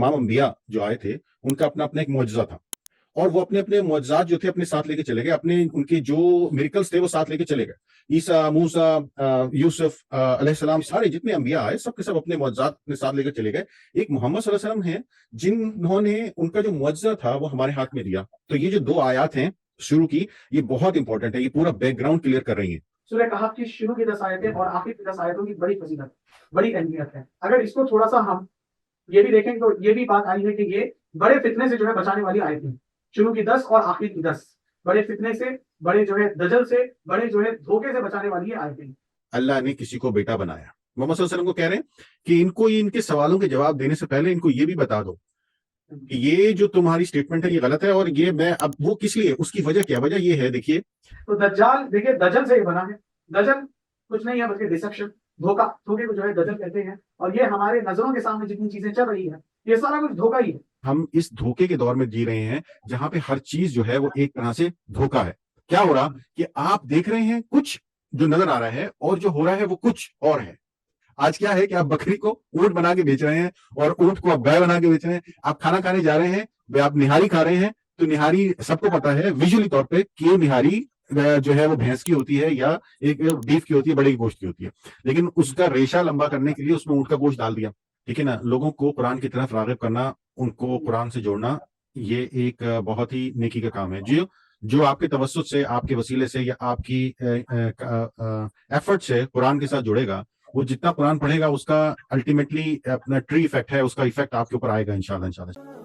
तमाम अंबिया जो आए थे उनका अपना अपना एक मुअज्जा था, और वो अपने अपने मुअज्जात जो थे अपने साथ लेके चले गए, अपने उनके जो मिरेकल्स थे वो साथ लेके चले गए। ईसा, मूसा, यूसुफ अलैहिस्सलाम, सारे जितने अंबिया आए सब के सब अपने मुअज्जात अपने साथ लेकर चले गए। एक मोहम्मद सल्लल्लाहु अलैहि वसल्लम है जिन्होंने उनका जो मुअज्जा था वो हमारे हाथ में दिया। तो ये जो 2 आयत हैं शुरू की, ये बहुत इंपॉर्टेंट है, ये पूरा बैकग्राउंड क्लियर कर रही है। सूरह कहफ की शुरू की 10 आयतें और आखिर की 10 आयतों की बड़ी फजीलत, बड़ी अहमियत है। अगर इसको थोड़ा सा हम ये भी देखें तो ये भी बात आई है कि ये बड़े फितने से जो है बचाने वाली आयतें, शुरू की 10 और आखिर की 10 बड़े फितने से, बड़े जो है दजल से, बड़े जो है धोखे से बचाने वाली ये आयतें। अल्लाह ने किसी को बेटा बनाया। मोहम्मद सल्लल्लाहु अलैहि वसल्लम को कह रहे हैं कि इनको ये इनके सवालों के जवाब देने से पहले इनको ये भी बता दो कि ये जो तुम्हारी स्टेटमेंट है ये गलत है, और ये मैं अब वो किस लिए, उसकी वजह क्या, वजह ये है, देखिए। तो दज्जाल, देखिए दजल से ये बना है। दजल कुछ नहीं है बल्कि डिसेप्शन, धोखा, धोखे को जो है दजल कहते हैं। और ये हमारे नजरों के सामने जितनी चीजें चल रही है ये सारा कुछ धोखा ही है। हम इस धोखे के दौर में जी रहे हैं जहां पे हर चीज जो है वो एक तरह से धोखा है। क्या हो रहा कि आप देख रहे हैं कुछ जो नजर आ रहा है और जो हो रहा है वो कुछ और है। आज क्या है कि आप बकरी को ऊंट बना के बेच रहे हैं और ऊंट को आप गाय बना के बेच रहे हैं। आप खाना खाने जा रहे हैं, आप निहारी खा रहे हैं, तो निहारी सबको पता है विजुअली तौर पे कि ये निहारी जो है वो भैंस की होती है या एक बीफ की होती है, बड़े गोश्त की होती है, लेकिन उसका रेशा लंबा करने के लिए उसमें ऊंट का गोश्त डाल दिया। ठीक है ना। लोगों को कुरान की तरफ राग़िब करना, उनको कुरान से जोड़ना, ये एक बहुत ही नेकी का काम है। जो आपके तवस्सुत से, आपके वसीले से या आपकी एफर्ट से कुरान के साथ जुड़ेगा, वो जितना कुरान पढ़ेगा उसका अल्टीमेटली अपना ट्री इफेक्ट है, उसका इफेक्ट आपके ऊपर आएगा इंशाल्लाह इंशाल्लाह।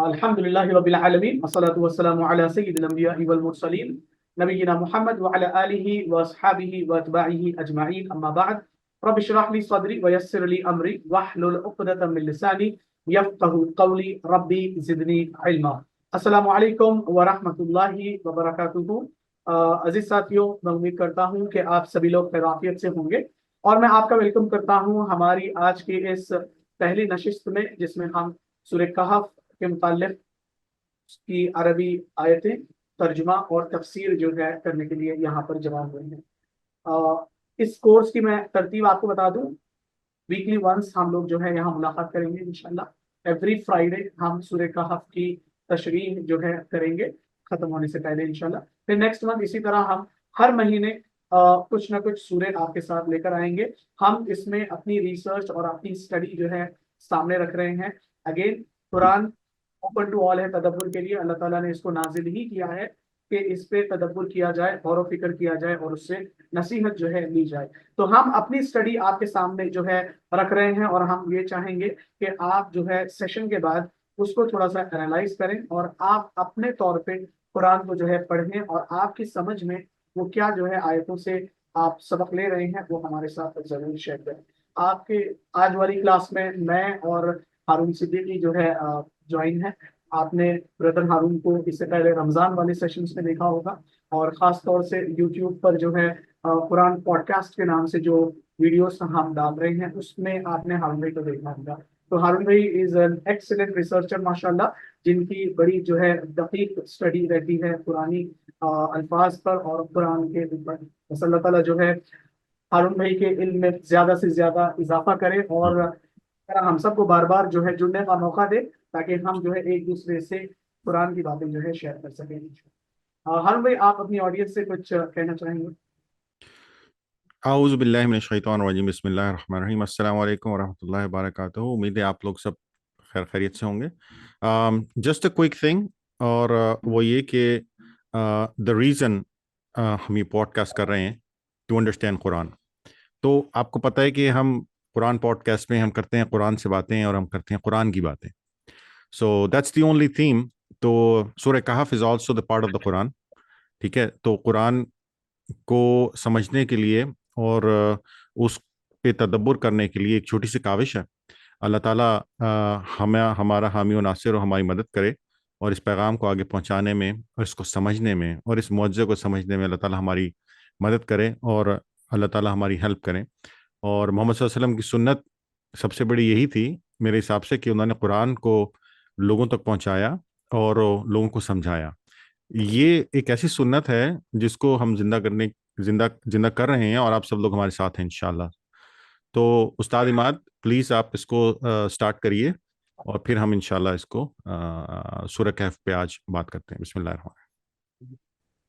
अल्हम्दुलिल्लाहि रब्बिल आलमीन वस्सलातु वस्सलामु अला सय्यिदिल अंबिया'i वल मुरसलीन नबीना मुहम्मद व अला आलिहि व अस्हाबिहि व अतबाइहि अजमाइन, अम्मा बाद। रब्बि इश्रह ली सदरी व यस्सिर ली अमरी वहलुल उक़दतम मिन लिसानी यफ़क़हू क़ौली रब्बी ज़िदनी इल्मा। अस्सलामु अलैकुम व रहमतुल्लाहि व बरकातुहू। अजीज साथियों, मैं उम्मीद करता हूँ कि आप सभी लोग खैरियत से होंगे और मैं आपका वेलकम करता हूँ हमारी आज की इस पहली नशिस्त में, जिसमें हम सूरह कहफ के मुताल्लिक़ की अरबी आयतें, तर्जुमा और तफसीर जो है करने के लिए यहाँ पर जमा हुए हैं। इस कोर्स की मैं तरतीब आपको बता दूं। वीकली वंस हम लोग जो है यहाँ मुलाकात करेंगे इंशाल्लाह। एवरी फ्राइडे हम सूरह कहफ की तशरीह जो है करेंगे खत्म होने से पहले इंशाल्लाह। फिर नेक्स्ट मंथ इसी तरह हम हर महीने कुछ ना कुछ सूरह आपके साथ लेकर आएंगे। हम इसमें अपनी रिसर्च और अपनी स्टडी जो है सामने रख रहे हैं। Again, Quran open to all है तदब्बुर के लिए। अल्लाह ताला ने इसको नाजिल ही किया है कि इस पे तदब्बुर किया जाए, गौर व फिक्र किया जाए और उससे नसीहत जो है ली जाए। तो हम अपनी स्टडी आपके सामने जो है रख रहे हैं और हम ये चाहेंगे कि आप जो है सेशन के बाद उसको थोड़ा सा एनालाइज करें और आप अपने तौर पे कुरान को जो है पढ़ें और आपकी समझ में वो क्या जो है आयतों से आप सबक ले रहे हैं वो हमारे साथ जरूर शेयर करें। आपके आज वाली क्लास में मैं और हारून सिद्दीकी जो है ज्वाइन है। आपने ब्रदर हारून को इससे पहले रमजान वाले सेशंस में देखा होगा और खास तौर से यूट्यूब पर जो है कुरान पॉडकास्ट के नाम से जो वीडियोस हम डाल रहे हैं उसमें आपने हारून भाई को देखा होगा। तो हारून भाई इज एन एक्सीलेंट रिसर्चर माशाल्लाह, जिनकी बड़ी जो है दकीक स्टडी रहती है पुरानी अल्फाज पर और कुरान के ऊपर। बस अल्लाह ताला जो है हारून भाई के इल्म में ज्यादा से ज्यादा इजाफा करे और हम सबको बार बार जो है जुड़ने का मौका दे ताकि हम जो है एक दूसरे से कुरान की बातें जो है शेयर कर सकें। हारून भाई, आप अपनी ऑडियंस से कुछ कहना चाहेंगे? आऊज़ु बिल्लाहि मिनश शैतानिर रजीम, बिस्मिल्लाहिर रहमानिर रहीम, अस्सलामु अलैकुम वरहमतुल्लाहि वबरकातुहू। उम्मीद है आप लोग सब खैरियत से होंगे। जस्ट अ क्विक थिंग, और वो ये कि द रीज़न हम ये पॉडकास्ट कर रहे हैं टू अंडरस्टैंड कुरान। तो आपको पता है कि हम कुरान पॉडकास्ट में हम करते हैं कुरान से बातें और हम करते हैं कुरान की बातें। So that's the only theme. तो Surah Kahf is also the part of the Quran. ठीक है। तो कुरान को समझने के लिए और उस पे तदब्बुर करने के लिए एक छोटी सी काविश है। अल्लाह ताला हमें, हमारा हामी और नासिर और हमारी मदद करे और इस पैगाम को आगे पहुंचाने में और इसको समझने में और इस मुअज्जे को समझने में अल्लाह ताला हमारी मदद करे और अल्लाह ताला हमारी हेल्प करें। और मोहम्मद सल्लल्लाहु अलैहि वसल्लम की सुन्नत सबसे बड़ी यही थी मेरे हिसाब से कि उन्होंने कुरान को लोगों तक पहुंचाया और लोगों को समझाया। ये एक ऐसी सुन्नत है जिसको हम जिंदा करने जिंदा जिंदा कर रहे हैं और आप सब लोग हमारे साथ हैं इंशाल्लाह। तो उस्ताद इमाद प्लीज़ आप इसको स्टार्ट करिए और फिर हम इंशाल्लाह इसको सूरह कहफ पे आज बात करते हैं। बिस्मिल्लाह।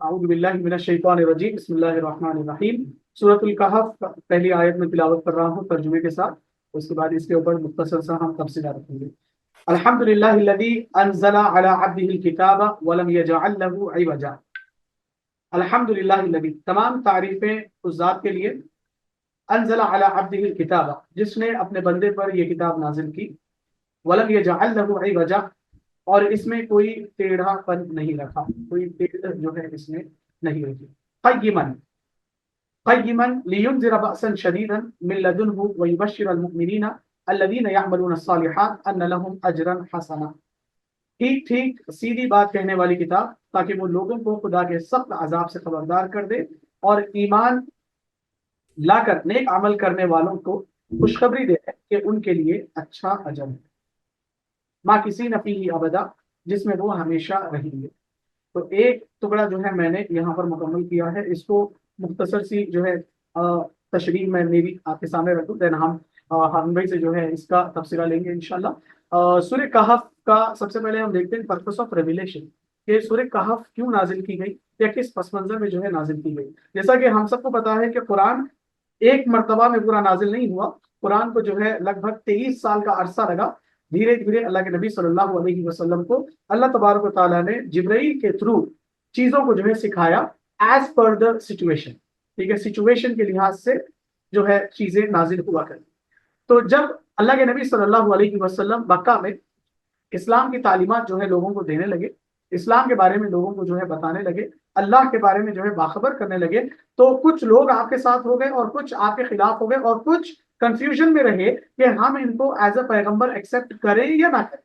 आऊज़ु बिल्लाहि मिनश शैतानिर रजीम, बिस्मिल्लाहिर रहमानिर रहीम। सूरतुल कहफ पहली आयत में तिलावत कर रहा हूँ तर्जुमे के साथ, उसके बाद इसके ऊपर मुख्तसर सा हम तफसीलात रखेंगे। अल्हम्दुलिल्लाहिल्लज़ी अंज़ला अला अब्दिहिल किताब व लम यजअल लहू इवजा। अल्हम्दुलिल्लाहिल्लज़ी, तमाम तारीफें उस जात के लिए, अंज़ला अला अब्दिहिल किताब, जिसने अपने बंदे पर यह किताब नाजिल की, वलम यजअल लहू इवजा, और इसमें कोई टेढ़ापन नहीं रखा, कोई टेढ़ जो है इसमें नहीं रखी। क़य्यिमन, क़य्यिमन लियुनज़िर बअसन शदीदन मिन लदुन्हु व युबश्शिरल मुमिनीना अल्लज़ीना यअमलूना अस्सालिहात अन्न लहुम अजरन हसना। ठीक ठीक सीधी बात कहने वाली किताब, ताकि वो लोगों को खुदा के सख्त अजाब से खबरदार कर दे और ईमान लाकर नेक अमल करने वालों को खुशखबरी दे कि उनके लिए अच्छा अजर है। माँ किसी नफी ही अबदा, जिसमें वो हमेशा रहेंगे। तो एक टुकड़ा जो है मैंने यहाँ पर मुकम्मल किया है, इसको मुख्तसर सी जो है तशरीह मैं मेरी आपके सामने रखूँ, देन हम हारून भाई से जो है इसका तफसीला लेंगे इंशाल्लाह। सूरह कहफ का सबसे पहले हम देखते हैं पर्पस ऑफ रेविलेशन, कि सूरह कहफ क्यों नाजिल की गई या किस पस मंजर में जो है नाजिल की गई। जैसा कि हम सबको पता है कि कुरान एक मरतबा में पूरा नाजिल नहीं हुआ, कुरान को जो है लगभग 23 साल का अरसा लगा। धीरे धीरे अल्लाह के नबी सल्लल्लाहु अलैहि वसल्लम को अल्लाह तबारक व तआला ने जिब्राइल के थ्रू चीजों को जो है सिखाया, एज पर द सिचुएशन। ठीक है, सिचुएशन के लिहाज से जो है चीजें नाजिल हुआ करें। तो जब अल्लाह के नबी सल्लल्लाहु अलैहि वसल्लम मक्का में इस्लाम की तालीमात जो है लोगों को देने लगे, इस्लाम के बारे में लोगों को जो है बताने लगे, अल्लाह के बारे में जो है बाखबर करने लगे, तो कुछ लोग आपके साथ हो गए और कुछ आपके खिलाफ हो गए और कुछ कंफ्यूजन में रहे कि हम इनको एज अ पैगंबर एक्सेप्ट करें या ना करें,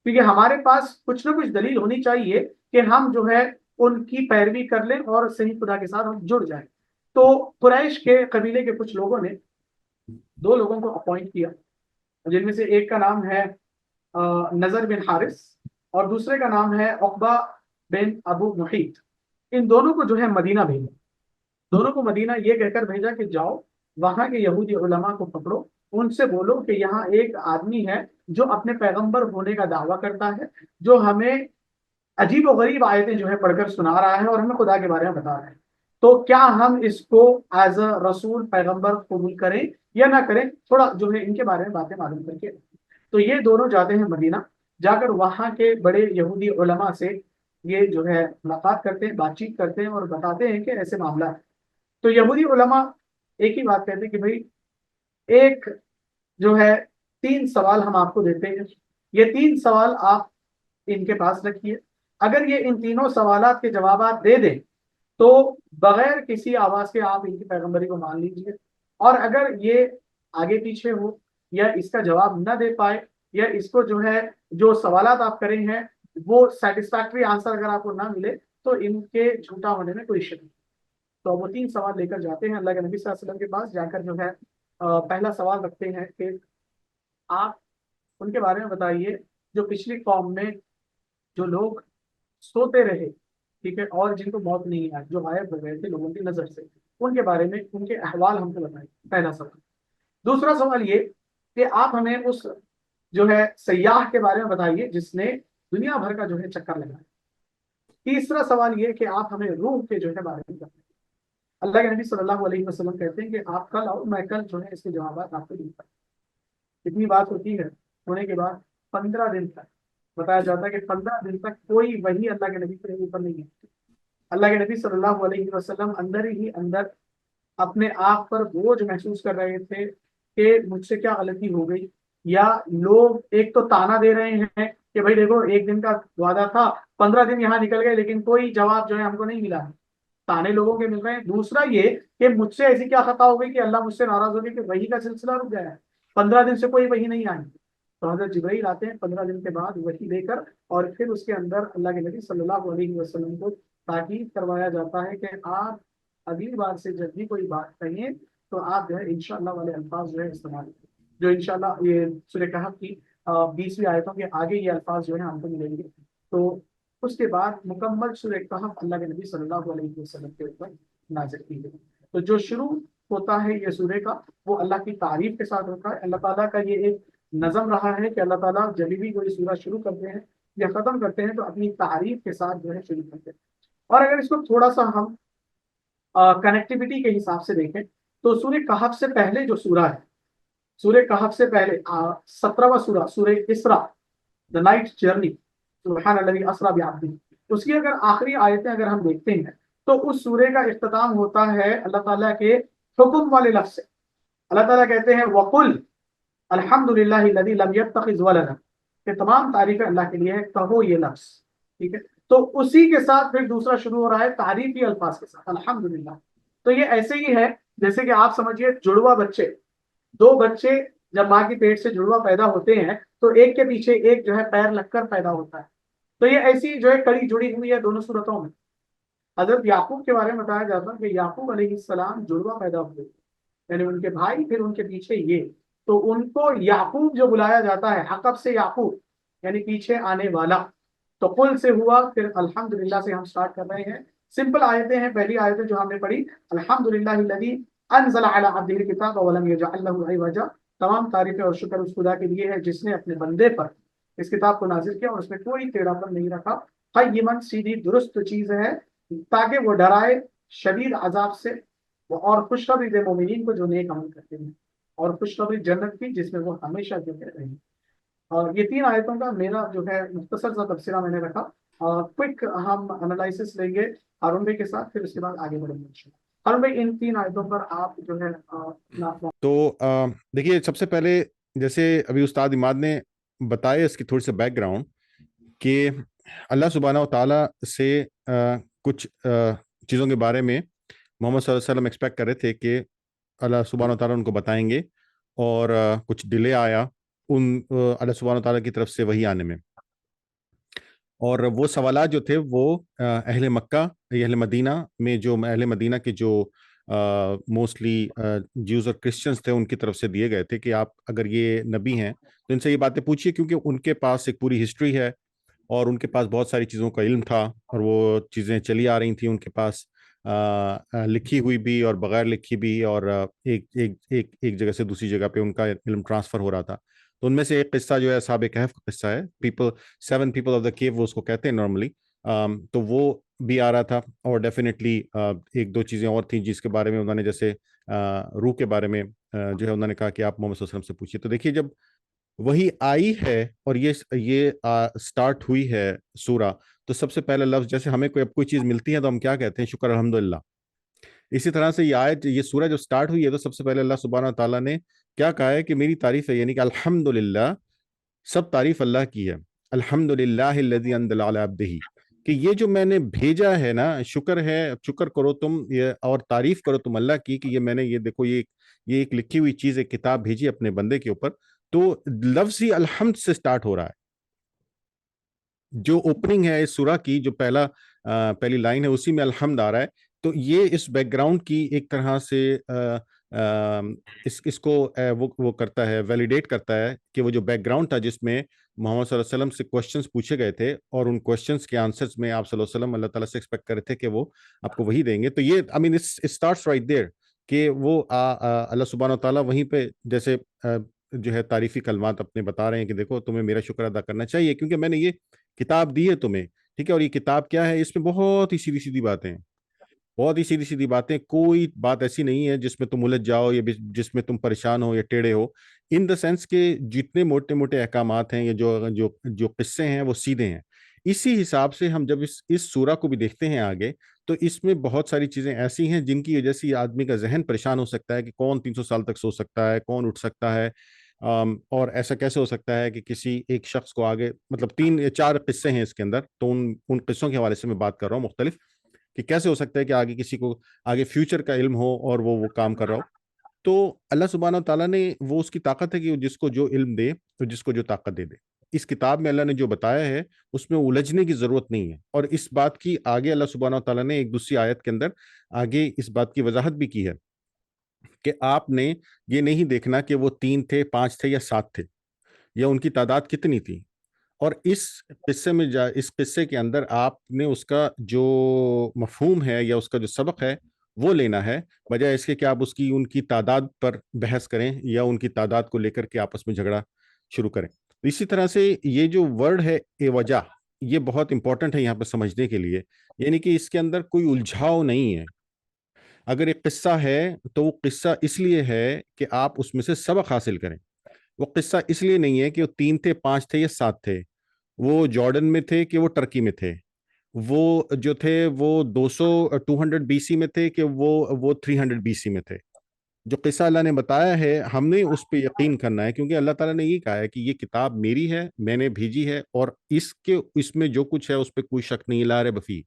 क्योंकि हमारे पास कुछ ना कुछ दलील होनी चाहिए कि हम जो है उनकी पैरवी कर लें और सही खुदा के साथ हम जुड़ जाएं। तो कुरैश के कबीले के कुछ लोगों ने दो लोगों को अपॉइंट किया, जिनमें से एक का नाम है नजर बिन हारिस और दूसरे का नाम है उक़बा बिन अबू मुहीत। इन दोनों को जो है मदीना भेजा, दोनों को मदीना ये कहकर भेजा कि जाओ वहां के यहूदी उलमा को पकड़ो, उनसे बोलो कि यहाँ एक आदमी है जो अपने पैगंबर होने का दावा करता है, जो हमें अजीब और गरीब आयतें जो है पढ़कर सुना रहा है और हमें खुदा के बारे में बता रहा है। तो क्या हम इसको एज अ रसूल पैगंबर कबूल करें या ना करें, थोड़ा जो है इनके बारे में बातें मालूम करके। तो ये दोनों जाते हैं मदीना, जाकर वहां के बड़े यहूदी उलमा से ये जो है मुलाकात करते हैं, बातचीत करते हैं और बताते हैं कि ऐसे मामला है। तो यहूदी उलमा एक ही बात कहते हैं कि भाई एक जो है 3 सवाल हम आपको देते हैं, ये 3 सवाल आप इनके पास रखिए, अगर ये इन तीनों सवालात के जवाब दे दें तो बगैर किसी आवाज के आप इनकी पैगंबरी को मान लीजिए, और अगर ये आगे पीछे हो या इसका जवाब न दे पाए या इसको जो है जो सवालात आप करें हैं वो सेटिस्फैक्ट्री आंसर अगर आपको ना मिले तो इनके झूठा होने में कोई शक नहीं। तो वो 3 सवाल लेकर जाते हैं अल्लाह के नबी सल्लल्लाहु अलैहि वसल्लम के पास, जाकर जो है पहला सवाल रखते हैं कि आप उनके बारे में बताइए जो पिछली कौम में जो लोग सोते रहे, ठीक है, और जिनको मौत नहीं आई, जो गायब हो गए थे लोगों की नजर से, उनके बारे में उनके अहवाल हमको बताइए, पहला सवाल। दूसरा सवाल ये कि आप हमें उस जो है सयाह के बारे में बताइए जिसने दुनिया भर का जो है चक्कर लगाया। तीसरा सवाल ये कि आप हमें रूह के जो है बारे में बताइए। अल्लाह के नबी सल्लल्लाहु अलैहि वसल्लम कहते हैं कि आप कल आओ, मैं कल जो है इसके जवाब आपको दूंगा। इतनी बात होती है, होने के बाद 15 दिन तक बताया जाता है कि 15 दिन तक कोई वही अल्लाह के नबी के ऊपर नहीं है। अल्लाह के नबी सल्लल्लाहु अलैहि वसल्लम अंदर ही अंदर अपने आप पर बोझ महसूस कर रहे थे कि मुझसे क्या गलती हो गई, या लोग एक तो ताना दे रहे हैं कि भाई देखो एक दिन का वादा था, 15 दिन यहाँ निकल गए लेकिन कोई जवाब जो है हमको नहीं मिला है, ताने लोगों के मिल रहे हैं। दूसरा ये कि मुझसे ऐसी क्या खता हो गई कि अल्लाह मुझसे नाराज हो गया कि वही का सिलसिला रुक गया है, 15 दिन से कोई वही नहीं आई। तो हजरत जिब्राइल आते हैं 15 दिन के बाद वही लेकर, और फिर उसके अंदर अल्लाह के नबी सल्लल्लाहु अलैहि वसल्लम को ताकीद करवाया जाता है कि आप अगली बार से जब भी कोई बात कहिए तो आप जो है इंशाअल्लाह वाले अल्फाज जो है इस्तेमाल करें, जो इंशाअल्लाह ये सूरह कहफ की 20वीं आयतों के आगे ये अल्फाज जो है हमको मिलेंगे। तो उसके बाद मुकम्मल सूरह कहफ अल्लाह के नबी सल्लल्लाहु अलैहि वसल्लम के ऊपर نازل کی گئی. تو جو شروع ہوتا ہے یہ سورے کا وہ اللہ کی تعریف کے ساتھ ہوتا ہے. اللہ تعالیٰ کا یہ ایک نظم رہا ہے کہ اللہ تعالیٰ جب بھی کوئی سورہ شروع کرتے ہیں یا ختم کرتے ہیں تو اپنی تعریف کے ساتھ جو ہے شروع کرتے ہیں. اور اگر اس کو تھوڑا سا ہم کنیکٹیوٹی کے حساب سے دیکھیں تو سورہ کہف سے پہلے جو سورہ ہے، سورہ کہف سے پہلے 17واں سورہ سورہ اسرا، دا نائٹ جرنی، سبحان الذی اسرا بعبدہ، اس کی اگر آخری آیتیں اگر ہم دیکھتے ہیں تو اس سورے کا اختتام ہوتا ہے اللہ تعالیٰ کے حکم والے لفظ سے. اللہ تعالیٰ کہتے ہیں وَقُلْ الحمدللہ الذی لم یتخذ ولدا، کہ تمام تعریفیں اللہ کے لیے ہے، کہو یہ لفظ. ٹھیک ہے، تو اسی کے ساتھ پھر دوسرا شروع ہو رہا ہے تعریفی الفاظ کے ساتھ الحمدللہ. تو یہ ایسے ہی ہے جیسے کہ آپ سمجھیے جڑوا بچے، دو بچے جب ماں کے پیٹ سے جڑوا پیدا ہوتے ہیں تو ایک کے پیچھے ایک جو ہے پیر لگ کر پیدا ہوتا ہے. تو یہ ایسی جو ہے کڑی جڑی ہوئی ہے دونوں صورتوں میں. حضرت یعقوب کے بارے میں بتایا جاتا ہے کہ یعقوب علیہ السلام جڑوا پیدا ہوئے، یعنی ان کے بھائی پھر ان کے پیچھے یہ، تو ان کو یعقوب جو بلایا جاتا ہے عقب سے یعقوب یعنی پیچھے آنے والا. تو قل سے ہوا، پھر الحمدللہ سے ہم سٹارٹ کر رہے ہیں. سمپل آیتیں ہیں. پہلی آیتیں جو ہم نے پڑھی الحمدللہ الذی انزل علی عبدہ الکتاب ولم یجعل لہ عوجا، تمام تعریفیں اور شکر اس خدا کے لیے ہے جس نے اپنے بندے پر اس کتاب کو نازل کیا اور اس میں کوئی ٹیڑھا پن نہیں رکھا. قیمن، سیدھی درست چیز ہے، تاکہ وہ ڈرائے شدید عذاب سے، اور خوشخبری دے مومنین کو جو نیک عمل کرتے ہیں، اور خوشخبری جنت کی جس میں وہ ہمیشہ جو رہیں گے. اور یہ تین آیتوں کا میرا جو ہے مختصر سا تبصرہ میں نے رکھا. کوئک ہم انالائسس لیں گے ہارون بھائی کے ساتھ، پھر اس کے بعد آگے بڑھیں گے. ہارون بھائی ان تین آیتوں پر آپ جو ہے تو دیکھیے، سب سے پہلے جیسے ابھی استاد عماد نے بتایا اس کی تھوڑی سی بیک گراؤنڈ کہ اللہ سبحانہ و تعالیٰ سے کچھ چیزوں کے بارے میں محمد صلی اللہ علیہ وسلم ایکسپیکٹ کر رہے تھے کہ اللہ سبحانہ و تعالیٰ ان کو بتائیں گے، اور کچھ ڈیلے آیا اللہ سبحانہ و تعالیٰ کی طرف سے وہی آنے میں. اور وہ سوالات جو تھے وہ اہل مکہ یا اہل مدینہ میں، جو اہل مدینہ کے جو موسٹلی جیوز اور کرسچنس تھے ان کی طرف سے دیے گئے تھے کہ آپ اگر یہ نبی ہیں تو ان سے یہ باتیں پوچھیے، کیونکہ ان کے پاس ایک پوری ہسٹری ہے اور ان کے پاس بہت ساری چیزوں کا علم تھا، اور وہ چیزیں چلی آ رہی تھیں ان کے پاس، لکھی ہوئی بھی اور بغیر لکھی بھی، اور ایک جگہ سے دوسری جگہ پہ ان کا علم ٹرانسفر ہو رہا تھا. تو ان میں سے ایک قصہ جو ہے اصحاب کہف کا قصہ ہے. 7 پیپل آف دا کیو وہ اس کو کہتے ہیں نارملی. تو وہ بھی آ رہا تھا، اور ڈیفینیٹلی ایک دو چیزیں اور تھیں جس کے بارے میں انہوں نے، جیسے روح کے بارے میں جو ہے انہوں نے کہا کہ آپ محمد صلی اللہ علیہ وسلم سے پوچھیے. تو دیکھیے، جب وہی آئی ہے اور یہ سٹارٹ ہوئی ہے سورہ، تو سب سے پہلا لفظ، جیسے ہمیں کوئی چیز ملتی ہے تو ہم کیا کہتے ہیں؟ شکر الحمدللہ. اسی طرح سے یہ سورہ جو سٹارٹ ہوئی ہے تو سب سے پہلے اللہ سبحانہ تعالیٰ نے کیا کہا ہے کہ میری تعریف ہے، یعنی کہ الحمدللہ، سب تعریف اللہ کی ہے. الحمدللہ الذی انزل علی عبدہ، کہ یہ جو میں نے بھیجا ہے نا، شکر ہے، شکر کرو تم اور تعریف کرو تم اللہ کی کہ یہ میں نے، یہ دیکھو، یہ ایک لکھی ہوئی چیز، ایک کتاب بھیجی اپنے بندے کے اوپر. تو لفظ ہی الحمد سے سٹارٹ ہو رہا ہے. جو اوپننگ ہے اس سورہ کی، جو پہلی لائن ہے، اسی میں الحمد آ رہا ہے. تو یہ اس بیک گراؤنڈ کی ایک طرح سے اس کو وہ کرتا ہے، ویلیڈیٹ کرتا ہے کہ وہ جو بیک گراؤنڈ تھا جس میں محمد صلی اللہ علیہ وسلم سے کوشچنس پوچھے گئے تھے، اور ان کوشچنس کے آنسرز میں آپ صلی اللہ علیہ وسلم اللہ تعالیٰ سے ایکسپیکٹ کر رہے تھے کہ وہ آپ کو وہی دیں گے. تو یہ it starts right there کہ وہ اللہ سبحانہ و تعالیٰ وہیں پہ جیسے جو ہے تعریفی کلمات اپنے بتا رہے ہیں کہ دیکھو تمہیں میرا شکر ادا کرنا چاہیے کیونکہ میں نے یہ کتاب دی ہے تمہیں. ٹھیک ہے، اور یہ کتاب کیا ہے؟ اس میں بہت ہی سیدھی سیدھی باتیں ہیں، بہت ہی سیدھی سیدھی باتیں. کوئی بات ایسی نہیں ہے جس میں تم الجھ جاؤ یا جس میں تم پریشان ہو یا ٹیڑھے ہو. ان دا سینس کہ جتنے موٹے موٹے احکامات ہیں یا جو قصے ہیں وہ سیدھے ہیں. اسی حساب سے ہم جب اس سورہ کو بھی دیکھتے ہیں آگے، تو اس میں بہت ساری چیزیں ایسی ہیں جن کی وجہ سے آدمی کا ذہن پریشان ہو سکتا ہے کہ کون 300 سال تک سو سکتا ہے، کون اٹھ سکتا ہے، اور ایسا کیسے ہو سکتا ہے کہ کسی ایک شخص کو آگے، مطلب 3 یا 4 قصے ہیں اس کے اندر، تو ان قصوں کے حوالے سے میں بات کر رہا ہوں مختلف، کہ کیسے ہو سکتا ہے کہ آگے کسی کو آگے فیوچر کا علم ہو اور وہ کام کر رہا ہو. تو اللہ سبحانہ تعالیٰ نے، وہ اس کی طاقت ہے کہ جس کو جو علم دے تو جس کو جو طاقت دے دے. اس کتاب میں اللہ نے جو بتایا ہے اس میں الجھنے کی ضرورت نہیں ہے. اور اس بات کی آگے اللہ سبحانہ تعالیٰ نے ایک دوسری آیت کے اندر آگے اس بات کی وضاحت بھی کی ہے کہ آپ نے یہ نہیں دیکھنا کہ وہ 3 تھے، 5 تھے یا 7 تھے، یا ان کی تعداد کتنی تھی. اور اس قصے میں اس قصے کے اندر آپ نے اس کا جو مفہوم ہے یا اس کا جو سبق ہے وہ لینا ہے، بجائے اس کے کہ آپ ان کی تعداد پر بحث کریں یا ان کی تعداد کو لے کر کے آپس میں جھگڑا شروع کریں۔ اسی طرح سے یہ جو ورڈ ہے اے وجہ، یہ بہت امپورٹنٹ ہے یہاں پہ سمجھنے کے لیے، یعنی کہ اس کے اندر کوئی الجھاؤ نہیں ہے۔ اگر ایک قصہ ہے تو وہ قصہ اس لیے ہے کہ آپ اس میں سے سبق حاصل کریں۔ وہ قصہ اس لیے نہیں ہے کہ وہ 3 تھے، 5 تھے یا 7 تھے، وہ جارڈن میں تھے کہ وہ ٹرکی میں تھے، وہ جو تھے وہ 200 بی سی میں تھے کہ وہ 300 بی سی میں تھے۔ جو قصہ اللہ نے بتایا ہے ہم نے اس پہ یقین کرنا ہے، کیونکہ اللہ تعالیٰ نے یہ کہا ہے کہ یہ کتاب میری ہے، میں نے بھیجی ہے، اور اس میں جو کچھ ہے اس پہ کوئی شک نہیں، لا ریب فیہ۔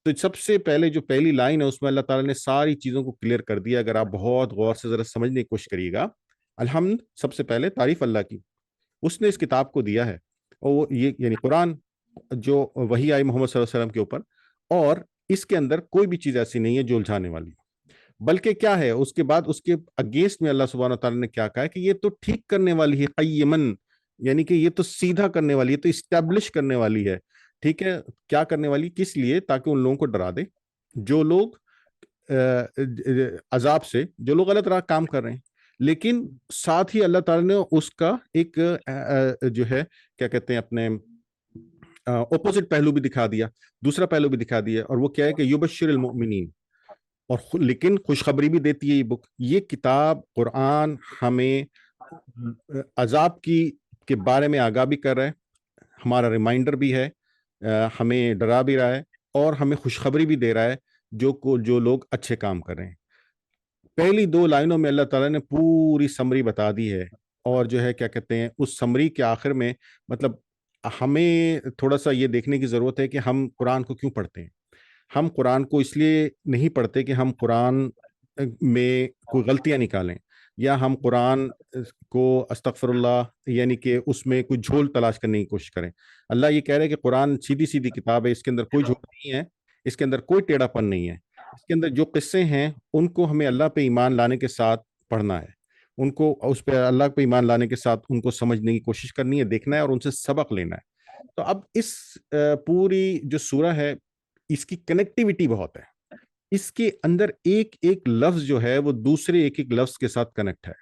تو سب سے پہلے جو پہلی لائن ہے اس میں اللہ تعالیٰ نے ساری چیزوں کو کلیئر کر دیا۔ اگر آپ بہت غور سے ذرا سمجھنے کی کوشش کریے گا، الحمد سب سے پہلے تعریف اللہ کی، اس نے اس کتاب کو دیا ہے، اور یہ یعنی قرآن جو وحی آئی محمد صلی اللہ علیہ وسلم کے اوپر، اور اس کے اندر کوئی بھی چیز ایسی نہیں ہے جو الجھانے والی، بلکہ کیا ہے اس کے بعد اس کے اگینسٹ میں اللہ سبحانہ تعالیٰ نے کیا کہا ہے کہ یہ تو ٹھیک کرنے والی ہے، قیمن، یعنی کہ یہ تو سیدھا کرنے والی ہے، تو اسٹیبلش کرنے والی ہے۔ ٹھیک ہے، کیا کرنے والی؟ کس لیے؟ تاکہ ان لوگوں کو ڈرا دے جو لوگ عذاب سے، جو لوگ غلط راہ کام کر رہے ہیں، لیکن ساتھ ہی اللہ تعالیٰ نے اس کا ایک جو ہے کیا کہتے ہیں اپنے اپوزٹ پہلو بھی دکھا دیا، دوسرا پہلو بھی دکھا دیا، اور وہ کیا ہے کہ یبشر المؤمنین، اور لیکن خوشخبری بھی دیتی ہے یہ بک، یہ کتاب قرآن ہمیں عذاب کے بارے میں آگاہ بھی کر رہا ہے، ہمارا ریمائنڈر بھی ہے، ہمیں ڈرا بھی رہا ہے، اور ہمیں خوشخبری بھی دے رہا ہے جو لوگ اچھے کام کر رہے ہیں۔ پہلی 2 لائنوں میں اللہ تعالیٰ نے پوری سمری بتا دی ہے، اور جو ہے کیا کہتے ہیں اس سمری کے آخر میں مطلب ہمیں تھوڑا سا یہ دیکھنے کی ضرورت ہے کہ ہم قرآن کو کیوں پڑھتے ہیں۔ ہم قرآن کو اس لیے نہیں پڑھتے کہ ہم قرآن میں کوئی غلطیاں نکالیں، یا ہم قرآن کو استغفر اللہ یعنی کہ اس میں کوئی جھول تلاش کرنے کی کوشش کریں۔ اللہ یہ کہہ رہے ہیں کہ قرآن سیدھی سیدھی کتاب ہے، اس کے اندر کوئی جھول نہیں ہے، اس کے اندر کوئی ٹیڑھا پن نہیں ہے، اس کے اندر جو قصے ہیں ان کو ہمیں اللہ پہ ایمان لانے کے ساتھ پڑھنا ہے، ان کو اس پہ اللہ پہ ایمان لانے کے ساتھ ان کو سمجھنے کی کوشش کرنی ہے، دیکھنا ہے، اور ان سے سبق لینا ہے۔ تو اب اس پوری جو سورہ ہے اس کی کنیکٹیوٹی بہت ہے، اس کے اندر ایک ایک لفظ جو ہے وہ دوسرے ایک ایک لفظ کے ساتھ کنیکٹ ہے،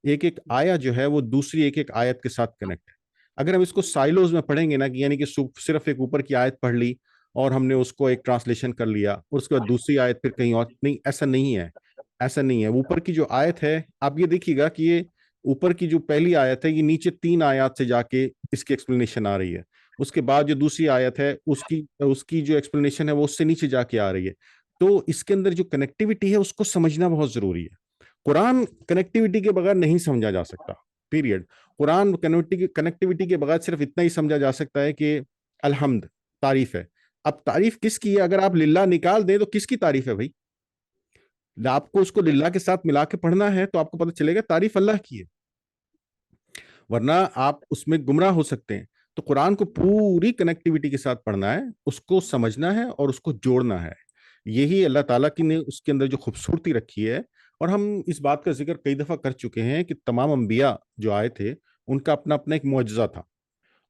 ایک ایک آیت جو ہے وہ دوسری ایک ایک آیت کے ساتھ کنیکٹ ہے۔ اگر ہم اس کو سائلوز میں پڑھیں گے نا، یعنی کہ صرف ایک اوپر کی آیت پڑھ لی اور ہم نے اس کو ایک ٹرانسلیشن کر لیا، اور اس کے بعد دوسری آیت پھر کہیں اور، نہیں، ایسا نہیں ہے، ایسا نہیں ہے۔ اوپر کی جو آیت ہے آپ یہ دیکھیے گا کہ یہ اوپر کی جو پہلی آیت ہے یہ نیچے 3 آیات سے جا کے اس کی ایکسپلینیشن آ رہی ہے، اس کے بعد جو دوسری آیت ہے اس کی جو ایکسپلینیشن ہے وہ اس سے نیچے جا کے آ رہی ہے۔ تو اس کے اندر جو کنیکٹیوٹی ہے اس کو سمجھنا بہت ضروری ہے۔ قرآن کنیکٹیوٹی کے بغیر نہیں سمجھا جا سکتا، پیریڈ۔ قرآن کنیکٹیوٹی کے بغیر صرف اتنا ہی سمجھا جا سکتا ہے کہ الحمد، تعریف ہے۔ اب تعریف کس کی ہے؟ اگر آپ للہ نکال دیں تو کس کی تعریف ہے بھائی؟ آپ کو اس کو للہ کے ساتھ ملا کے پڑھنا ہے تو آپ کو پتہ چلے گا تعریف اللہ کی ہے، ورنہ آپ اس میں گمراہ ہو سکتے ہیں۔ تو قرآن کو پوری کنیکٹیوٹی کے ساتھ پڑھنا ہے، اس کو سمجھنا ہے اور اس کو جوڑنا ہے۔ یہی اللہ تعالیٰ کی نے اس کے اندر جو خوبصورتی رکھی ہے، اور ہم اس بات کا ذکر کئی دفعہ کر چکے ہیں کہ تمام انبیاء جو آئے تھے ان کا اپنا اپنا ایک معجزہ تھا،